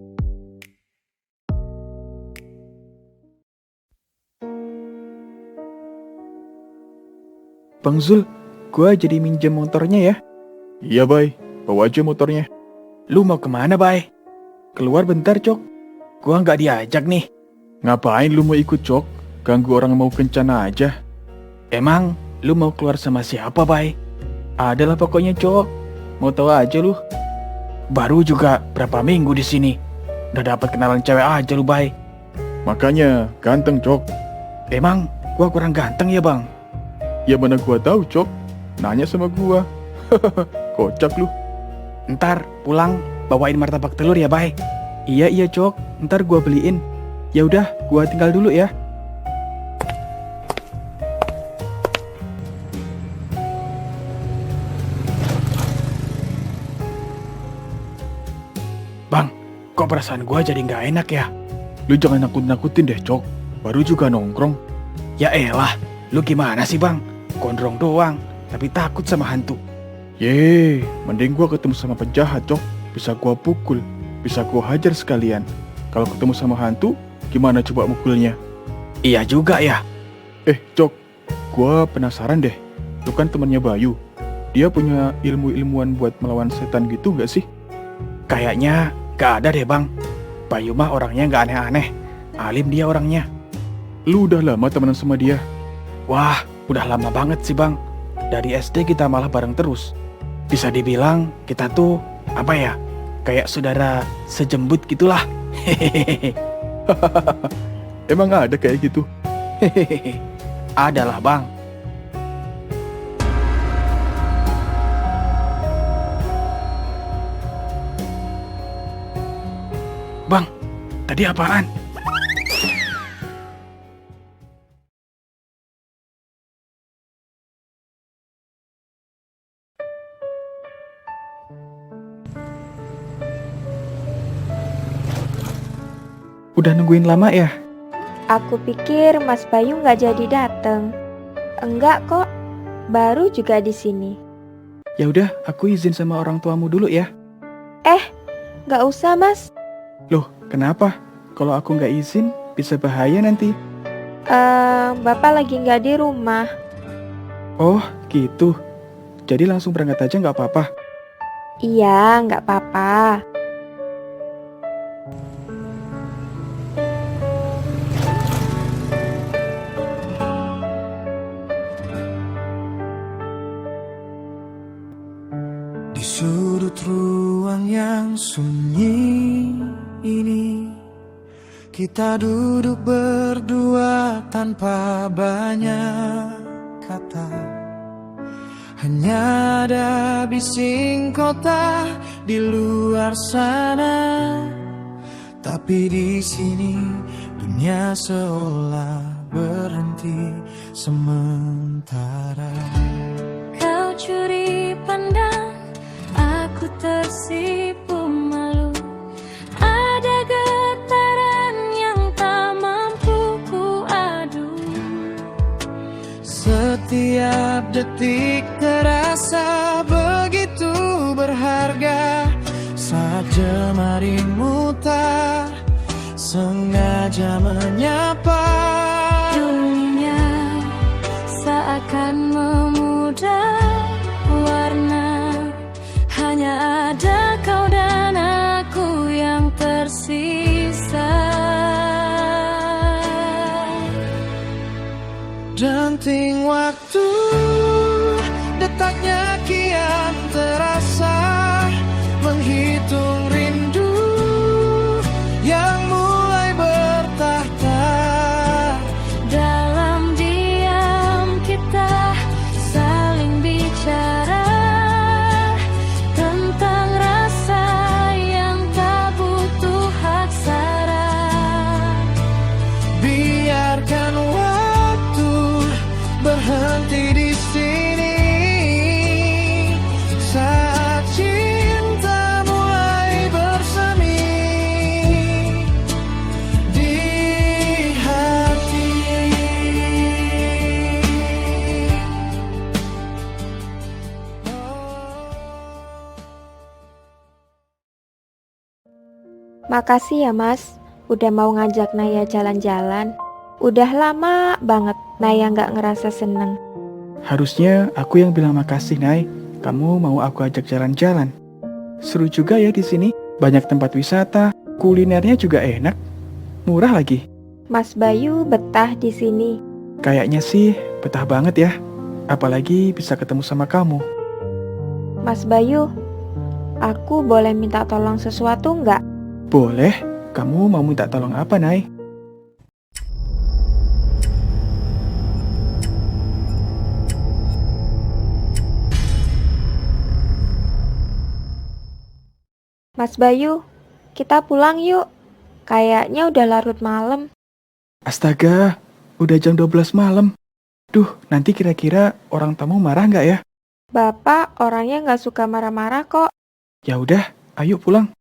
Bang Zul, gua jadi minjem motornya ya. Iya, Bay. Bawa aja motornya. Lu mau kemana, Bay? Keluar bentar, Cok. Gua nggak diajak nih. Ngapain lu mau ikut, Cok? Ganggu orang mau kencan aja. Emang lu mau keluar sama siapa, Bay? Adalah pokoknya, Cok. Mau tahu aja lu. Baru juga berapa minggu di sini. Udah dapat kenalan cewek aja lu, Bay. Makanya ganteng, Cok. Emang gua kurang ganteng ya, Bang? Ya mana gua tahu, Cok. Nanya sama gua. Kocak lu. Ntar pulang bawain martabak telur ya, Bay. Iya, Cok. Ntar gua beliin. Ya udah, gua tinggal dulu ya. Bang, kok perasaan gua jadi nggak enak ya? Lu jangan nakut-nakutin deh, Cok. Baru juga nongkrong. Ya elah, lu gimana sih, Bang? Gondrong doang, tapi takut sama hantu. Mending gua ketemu sama penjahat, Cok. Bisa gua pukul, bisa gua hajar sekalian. Kalau ketemu sama hantu, gimana coba mukulnya? Iya juga ya. Cok, gua penasaran deh. Lu kan temannya Bayu. Dia punya ilmu-ilmuan buat melawan setan gitu nggak sih? Kayaknya gak ada deh, Bang. Bayu mah orangnya gak aneh-aneh. Alim dia orangnya. Lu udah lama temenan sama dia? Wah, udah lama banget sih, Bang. Dari SD kita malah bareng terus. Bisa dibilang kita tuh, kayak saudara sejembut gitulah. Hehehe. Emang ada kayak gitu? Hehehe. Adalah bang. Bang, tadi apaan? Udah nungguin lama ya? Aku pikir Mas Bayu nggak jadi dateng. Enggak kok, baru juga di sini. Ya udah, aku izin sama orang tuamu dulu ya. Nggak usah Mas. Loh, kenapa? Kalau aku nggak izin, bisa bahaya nanti. Bapak lagi nggak di rumah. Oh, gitu. Jadi langsung berangkat aja nggak apa-apa. Iya, nggak apa-apa. Di sudut ruang yang sunyi ini, kita duduk berdua tanpa banyak kata. Hanya ada bising kota di luar sana, tapi di sini dunia seolah berhenti sementara. Kau curi pandang, aku tersipu malu. Ada getaran yang tak mampu ku adu. Setiap detik terasa begitu berharga, saat jemarimu tak sengaja menyapa. Dunia seakan memudar warna, hanya ada kau dan aku yang tersisa. Denting waktu, detaknya kian terasa, menghitung rindu yang mulai bertahta. Dalam diam kita saling bicara tentang rasa yang tak butuh aksara. Biarkan waktu berhenti di sini, saat cinta mulai bersemi di hati. Makasih ya Mas, udah mau ngajak Naya jalan-jalan. Udah lama banget Naya nggak ngerasa seneng. Harusnya aku yang bilang makasih, Nay. Kamu mau aku ajak jalan-jalan. Seru juga ya di sini. Banyak tempat wisata, kulinernya juga enak, murah lagi. Mas Bayu betah di sini. Kayaknya sih betah banget ya. Apalagi bisa ketemu sama kamu. Mas Bayu, aku boleh minta tolong sesuatu nggak? Boleh. Kamu mau minta tolong apa, Nay? Mas Bayu, kita pulang yuk. Kayaknya udah larut malam. Astaga, udah jam 12 malam. Duh, nanti kira-kira orang tamu marah nggak ya? Bapak orangnya nggak suka marah-marah kok. Ya udah, ayo pulang.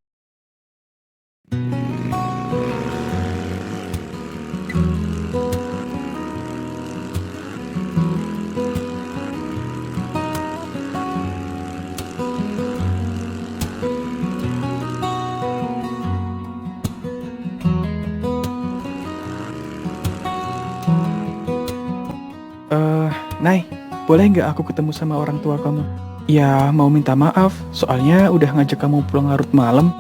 Nay, boleh nggak aku ketemu sama orang tua kamu? Ya, mau minta maaf, soalnya udah ngajak kamu pulang larut malam.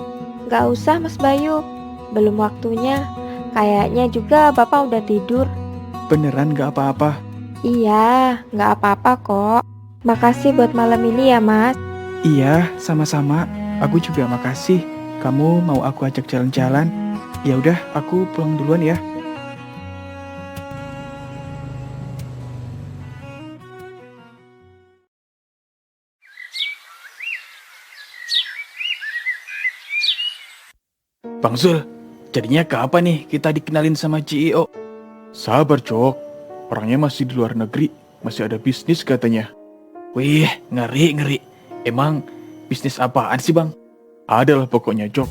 Nggak usah Mas Bayu, belum waktunya. Kayaknya juga Bapak udah tidur. Beneran nggak apa-apa? Iya, nggak apa-apa kok. Makasih buat malam ini ya Mas. Iya, sama-sama. Aku juga makasih. kamu mau aku ajak jalan-jalan? Ya udah, aku pulang duluan ya. Bang Zul, jadinya kapan nih kita dikenalin sama CEO? Sabar, Cok. Orangnya masih di luar negeri, masih ada bisnis katanya. Wih, ngeri. Emang bisnis apaan sih bang? Adalah pokoknya, Cok.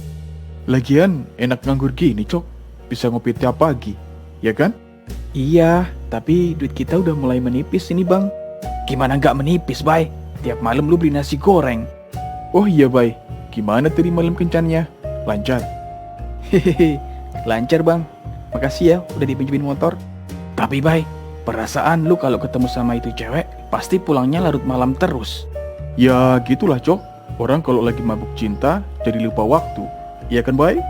Lagian enak nganggur gini, Cok. Bisa ngopi tiap pagi, ya kan? Iya, tapi duit kita udah mulai menipis ini bang. Gimana nggak menipis, Bay? Tiap malam lu beli nasi goreng. Oh iya, Bay. Gimana tadi malam kencannya? Lancar? Hehehe, lancar bang. Makasih ya udah dipinjemin motor. Tapi Bay, perasaan lu kalau ketemu sama itu cewek pasti pulangnya larut malam terus. Ya gitulah, Cok. Orang kalau lagi mabuk cinta jadi lupa waktu. Iya kan, Bay?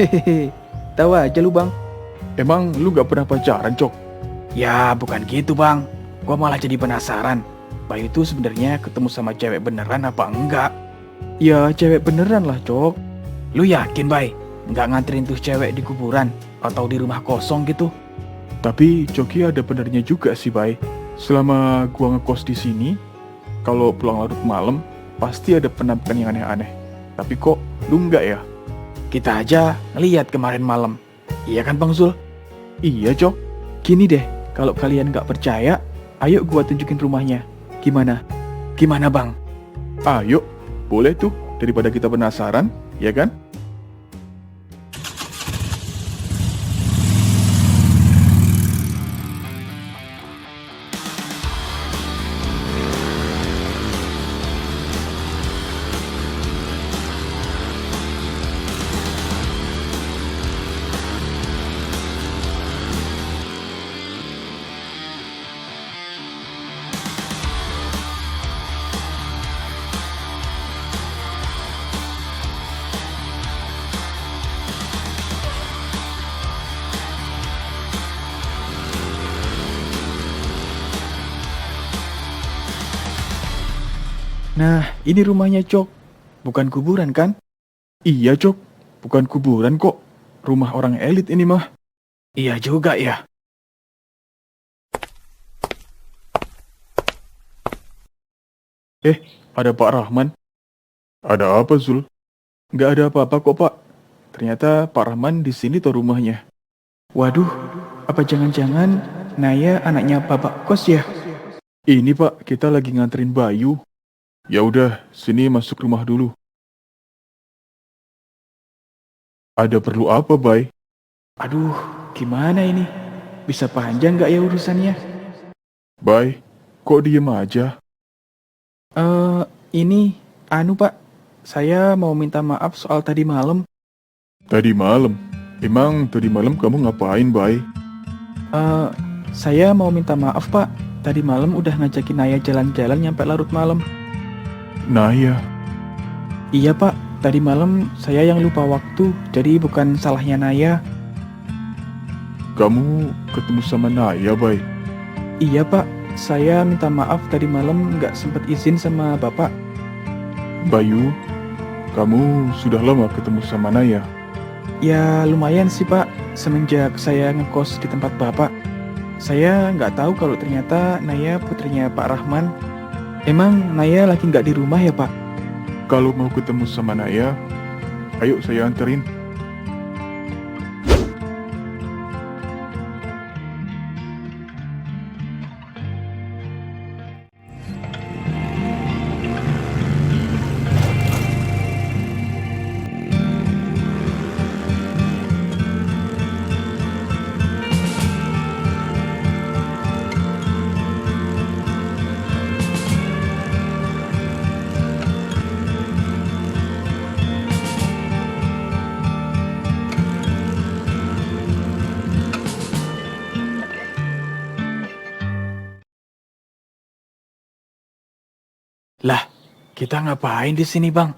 Hehehe, tahu aja lu bang. Emang lu gak pernah pacaran, Cok? Ya bukan gitu bang. Gua malah jadi penasaran. Bayu itu sebenarnya ketemu sama cewek beneran apa enggak? Ya cewek beneran lah Cok. Lu yakin Bay? Nggak nganterin tuh cewek di kuburan atau di rumah kosong gitu? Tapi Coki ada benernya juga sih, Bay. Selama gua ngekos di sini, kalau pulang larut malam, pasti ada penampakan yang aneh-aneh. Tapi kok lu enggak ya? Kita aja ngeliat kemarin malam. Iya kan Bang Zul? Iya, Cok. Gini deh, kalau kalian nggak percaya, ayo gua tunjukin rumahnya. Gimana? Gimana Bang? Ayo, boleh tuh. Daripada kita penasaran, ya kan? Nah, ini rumahnya Cok. Bukan kuburan kan? Iya, Cok. Bukan kuburan kok. Rumah orang elit ini mah. Iya juga ya. Ada Pak Rahman. Ada apa, Zul? Nggak ada apa-apa kok, Pak. Ternyata Pak Rahman di sini tuh rumahnya. Waduh, apa jangan-jangan Naya anaknya Bapak Kos ya? Ini, Pak, kita lagi nganterin Bayu. Ya udah, sini masuk rumah dulu. Ada perlu apa, Bay? Aduh, gimana ini? Bisa panjang nggak ya urusannya? Bay, kok diem aja? Ini, Pak. Saya mau minta maaf soal tadi malam. Tadi malam? Emang tadi malam kamu ngapain, Bay? Saya mau minta maaf, Pak. Tadi malam udah ngajakin Naya jalan-jalan nyampe larut malam. Naya. Iya, Pak. Tadi malam saya yang lupa waktu, jadi bukan salahnya Naya. Kamu ketemu sama Naya, Bay? Iya, Pak. Saya minta maaf tadi malam nggak sempat izin sama Bapak. Bayu, kamu sudah lama ketemu sama Naya? Ya lumayan sih Pak, semenjak saya ngekos di tempat Bapak. Saya nggak tahu kalau ternyata Naya putrinya Pak Rahman. Emang Naya lagi nggak di rumah ya Pak? Kalau mau ketemu sama Naya, ayo saya anterin. Lah, kita ngapain di sini Bang?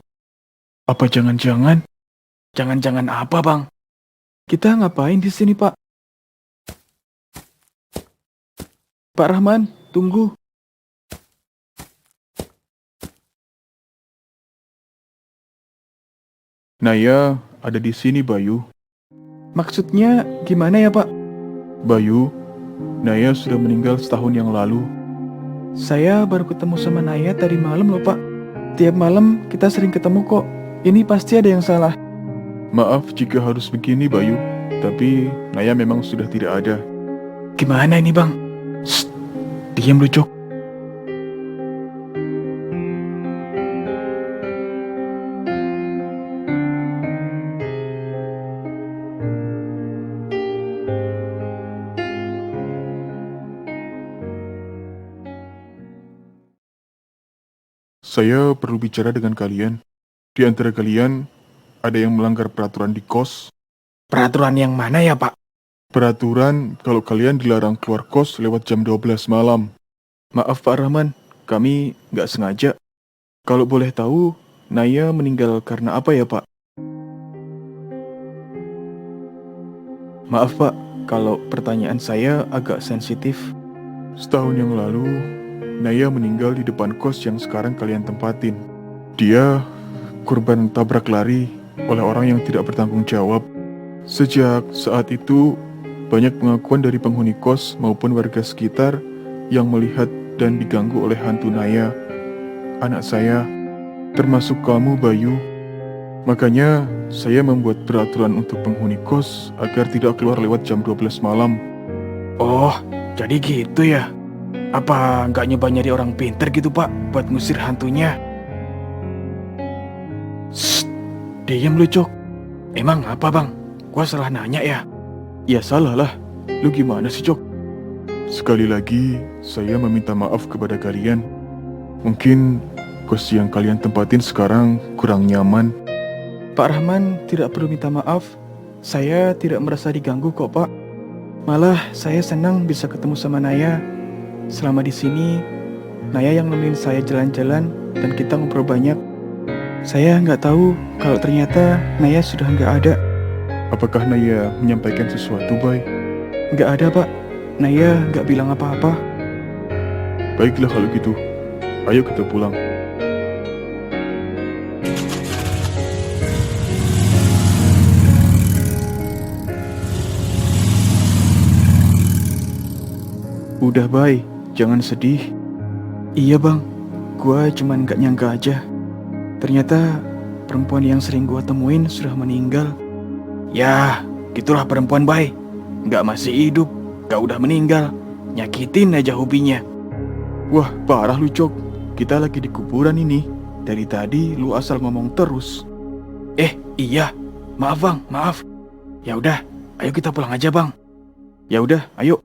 Apa jangan-jangan? Jangan-jangan apa Bang? Kita ngapain di sini Pak? Pak Rahman, tunggu. Naya ada di sini, Bayu. Maksudnya gimana ya, Pak? Bayu, Naya sudah meninggal setahun yang lalu. Saya baru ketemu sama Naya tadi malam loh, Pak. Tiap malam kita sering ketemu kok. Ini pasti ada yang salah. Maaf jika harus begini, Bayu. Tapi Naya memang sudah tidak ada. Gimana ini, Bang? Shh, diam lu, Cok. Saya perlu bicara dengan kalian. Di antara kalian, ada yang melanggar peraturan di kos. Peraturan yang mana ya, Pak? Peraturan kalau kalian dilarang keluar kos lewat jam 12 malam. Maaf Pak Rahman, kami nggak sengaja. Kalau boleh tahu, Naya meninggal karena apa ya, Pak? Maaf Pak, kalau pertanyaan saya agak sensitif. Setahun yang lalu, Naya meninggal di depan kos yang sekarang kalian tempatin. Dia korban tabrak lari oleh orang yang tidak bertanggung jawab. Sejak saat itu, banyak pengakuan dari penghuni kos maupun warga sekitar yang melihat dan diganggu oleh hantu Naya, anak saya, termasuk kamu, Bayu. Makanya, saya membuat peraturan untuk penghuni kos agar tidak keluar lewat jam 12 malam. Oh, jadi gitu ya? Apa nggak nyoba nyari orang pinter gitu, Pak, buat ngusir hantunya? Shh, diam lu, Cok. Emang apa, Bang? Gua salah nanya ya? Ya salah lah. Lu gimana sih, Cok? Sekali lagi, saya meminta maaf kepada kalian. Mungkin kos yang kalian tempatin sekarang kurang nyaman. Pak Rahman tidak perlu minta maaf. Saya tidak merasa diganggu kok, Pak. Malah saya senang bisa ketemu sama Naya. Selama di sini, Naya yang nemenin saya jalan-jalan dan kita ngobrol banyak. Saya nggak tahu kalau ternyata Naya sudah nggak ada. Apakah Naya menyampaikan sesuatu, Bay? Nggak ada, Pak. Naya nggak bilang apa-apa. Baiklah kalau gitu. Ayo kita pulang. Udah, Bay. Jangan sedih. Iya, Bang. Gua cuman nggak nyangka aja. Ternyata perempuan yang sering gua temuin sudah meninggal. Ya, gitulah perempuan, Bay. Nggak masih hidup, nggak udah meninggal. Nyakitin aja hobinya. Wah, parah lu, Cok. Kita lagi di kuburan ini. Dari tadi lu asal ngomong terus. Iya. Maaf, Bang. Maaf. Ya udah, ayo kita pulang aja, Bang. Ya udah, ayo.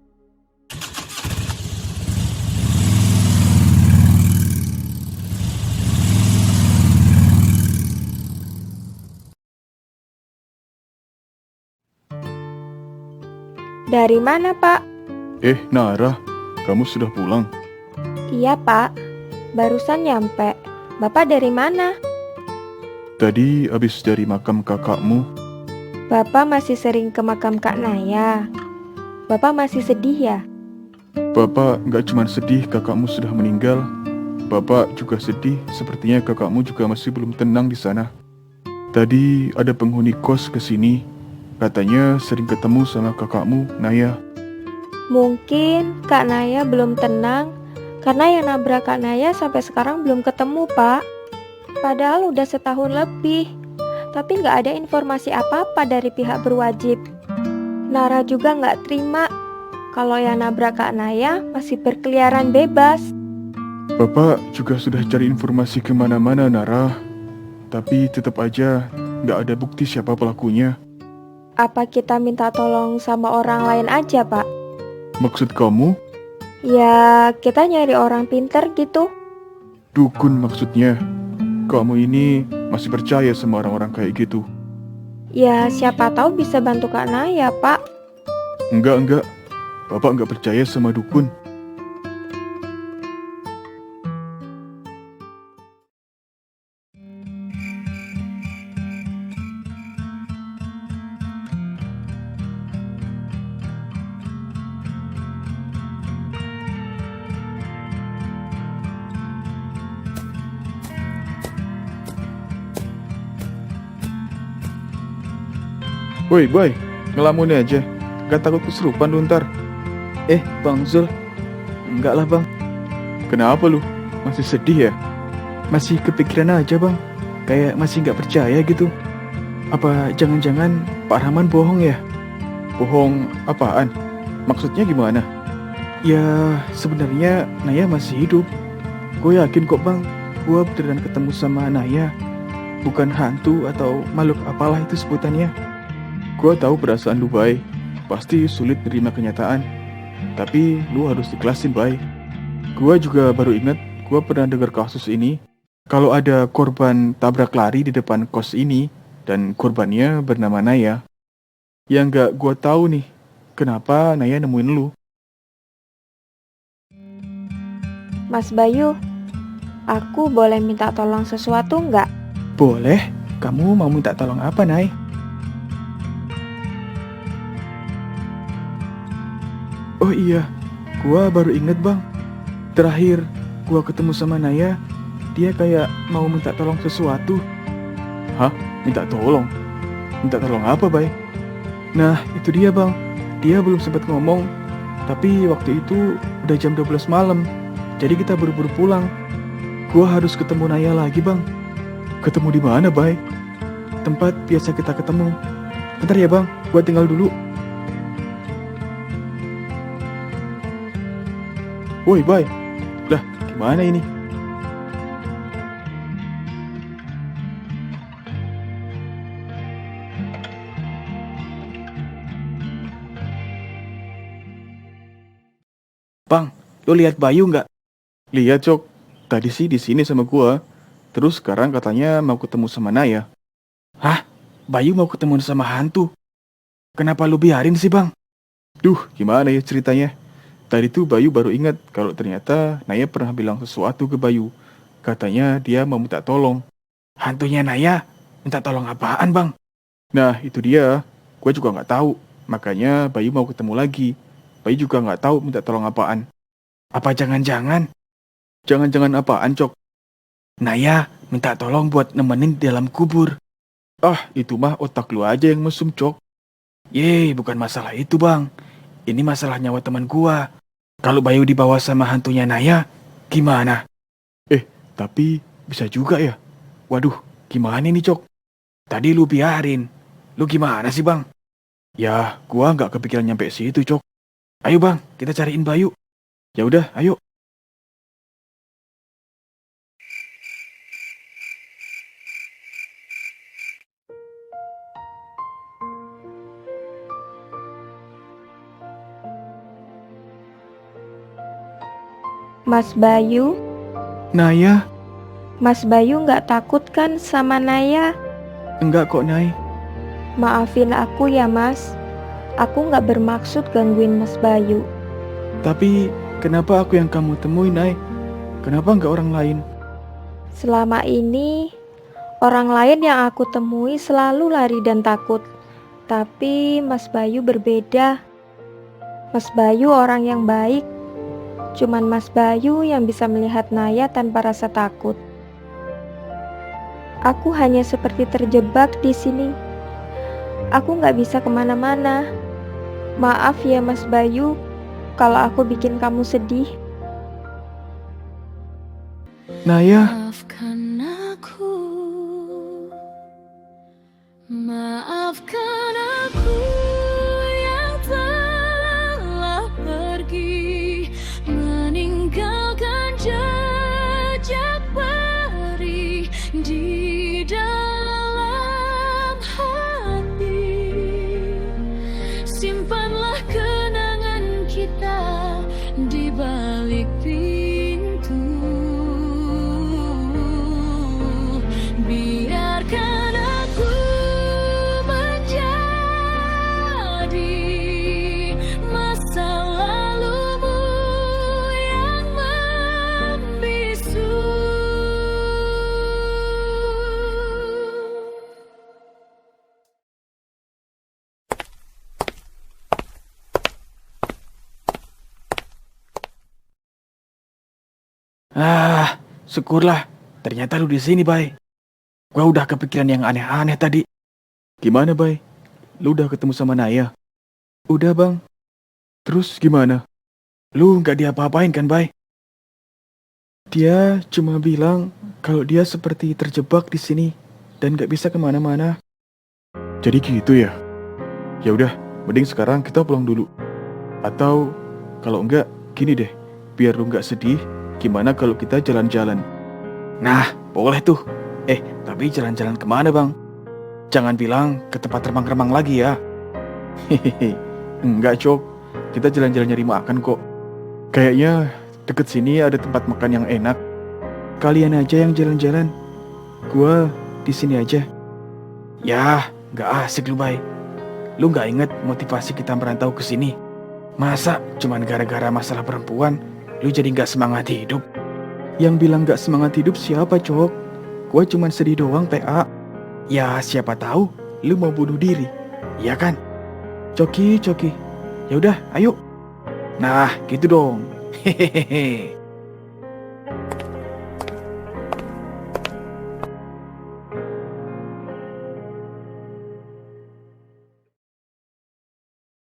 Dari mana, Pak? Nara, kamu sudah pulang? Iya, Pak. Barusan nyampe. Bapak dari mana? Tadi habis dari makam kakakmu. Bapak masih sering ke makam Kak Naya. Bapak masih sedih ya? Bapak nggak cuma sedih kakakmu sudah meninggal. Bapak juga sedih, sepertinya kakakmu juga masih belum tenang di sana. Tadi ada penghuni kos ke sini. Katanya sering ketemu sama kakakmu, Naya. Mungkin Kak Naya belum tenang karena yang nabrak Kak Naya sampai sekarang belum ketemu, Pak. Padahal udah setahun lebih, tapi nggak ada informasi apa-apa dari pihak berwajib. Nara juga nggak terima kalau yang nabrak Kak Naya masih berkeliaran bebas. Bapak juga sudah cari informasi kemana-mana, Nara. Tapi tetap aja nggak ada bukti siapa pelakunya. Apa kita minta tolong sama orang lain aja, Pak? Maksud kamu? Ya, kita nyari orang pinter gitu. Dukun maksudnya. Kamu ini masih percaya sama orang-orang kayak gitu? Ya, siapa tahu bisa bantu Kak Naya, Pak. Enggak. Bapak nggak percaya sama dukun. Woi, boy, ngelamun aja. Gak takut kesurupan lu ntar. Bang Zul, enggak lah bang. Kenapa lu? Masih sedih ya? Masih kepikiran aja bang. Kayak masih nggak percaya gitu. Apa jangan-jangan Pak Rahman bohong ya? Bohong apaan? Maksudnya gimana? Ya sebenarnya Naya masih hidup. Gue yakin kok bang, gue beneran ketemu sama Naya. Bukan hantu atau makhluk apalah itu sebutannya. Gua tahu perasaan lu, Bay. Pasti sulit nerima kenyataan. Tapi lu harus ikhlasin, Bay. Gua juga baru ingat, gua pernah dengar kasus ini. Kalau ada korban tabrak lari di depan kos ini, dan korbannya bernama Naya. Yang gak gua tahu nih, kenapa Naya nemuin lu. Mas Bayu, aku boleh minta tolong sesuatu nggak? Boleh, kamu mau minta tolong apa Nay? Oh iya, gua baru inget bang. Terakhir gua ketemu sama Naya, dia kayak mau minta tolong sesuatu. Hah? Minta tolong? Minta tolong apa, Bay? Nah itu dia bang, dia belum sempat ngomong. Tapi waktu itu udah jam 12 malam, jadi kita buru-buru pulang. Gua harus ketemu Naya lagi bang. Ketemu di mana, Bay? Tempat biasa kita ketemu. Bentar ya bang, gua tinggal dulu. Woi, Bay. Lah, gimana ini? Bang, lu lihat Bayu nggak? Lihat, Cok. Tadi sih di sini sama gua. Terus sekarang katanya mau ketemu sama Naya. Hah? Bayu mau ketemu sama hantu? Kenapa lu biarin sih bang? Duh, gimana ya ceritanya? Tadi tuh Bayu baru ingat kalau ternyata Naya pernah bilang sesuatu ke Bayu. Katanya dia mau minta tolong. Hantunya Naya minta tolong apaan bang? Nah, itu dia. Gue juga nggak tahu. Makanya Bayu mau ketemu lagi. Bayu juga nggak tahu minta tolong apaan. Apa jangan-jangan Jangan-jangan apaan, Cok? Naya minta tolong buat nemenin di dalam kubur? Ah, itu mah otak lu aja yang mesum, Cok. Yeay, bukan masalah itu bang. Ini masalah nyawa teman gua. Kalau Bayu dibawa sama hantunya Naya, gimana? Tapi bisa juga ya. Waduh, gimana nih Cok? Tadi lu biarin. Lu gimana sih bang? Ya, gua nggak kepikiran nyampe situ, Cok. Ayo bang, kita cariin Bayu. Ya udah, ayo. Mas Bayu, Naya? Mas Bayu nggak takut kan sama Naya? Enggak kok Nay. Maafin aku ya Mas. Aku nggak bermaksud gangguin Mas Bayu. Tapi kenapa aku yang kamu temui Nay? Kenapa nggak orang lain? Selama ini, orang lain yang aku temui selalu lari dan takut. Tapi Mas Bayu berbeda. Mas Bayu orang yang baik. Cuman Mas Bayu yang bisa melihat Naya tanpa rasa takut. Aku hanya seperti terjebak di sini. Aku nggak bisa kemana-mana. Maaf ya Mas Bayu, kalau aku bikin kamu sedih. Naya, Maafkan aku, maafkan aku yang telah pergi, meninggalkan jejak perih di dalam hati. Simpanlah kenangan kita di balik pintu. Biarkan aku menjadi masa lalumu yang membisu. syukurlah. Ternyata lu di sini, Bay. Gua udah kepikiran yang aneh-aneh tadi. Gimana, Bay? lu udah ketemu sama Naya? Udah bang. Terus gimana? Lu nggak diapa-apain kan, Bay? Dia cuma bilang kalau dia seperti terjebak di sini dan nggak bisa kemana-mana. Jadi gitu ya? Ya udah, mending sekarang kita pulang dulu. Atau kalau enggak, gini deh, biar lu nggak sedih, gimana kalau kita jalan-jalan? Nah, boleh tuh. Tapi jalan-jalan kemana bang? Jangan bilang ke tempat remang-remang lagi ya. Hehehe, enggak Cok, kita jalan-jalan nyari makan kok. Kayaknya deket sini ada tempat makan yang enak. Kalian aja yang jalan-jalan. Gua di sini aja. Ya, nggak asik lu, Bay. Lu nggak inget motivasi kita merantau ke sini? Masa cuman gara-gara masalah perempuan, lu jadi nggak semangat hidup? Yang bilang nggak semangat hidup siapa, Cok? Gua cuman sedih doang, PA. Ya, siapa tahu lu mau bunuh diri. Iya kan? Coki. Ya udah, ayo. Nah, gitu dong. Hehehe.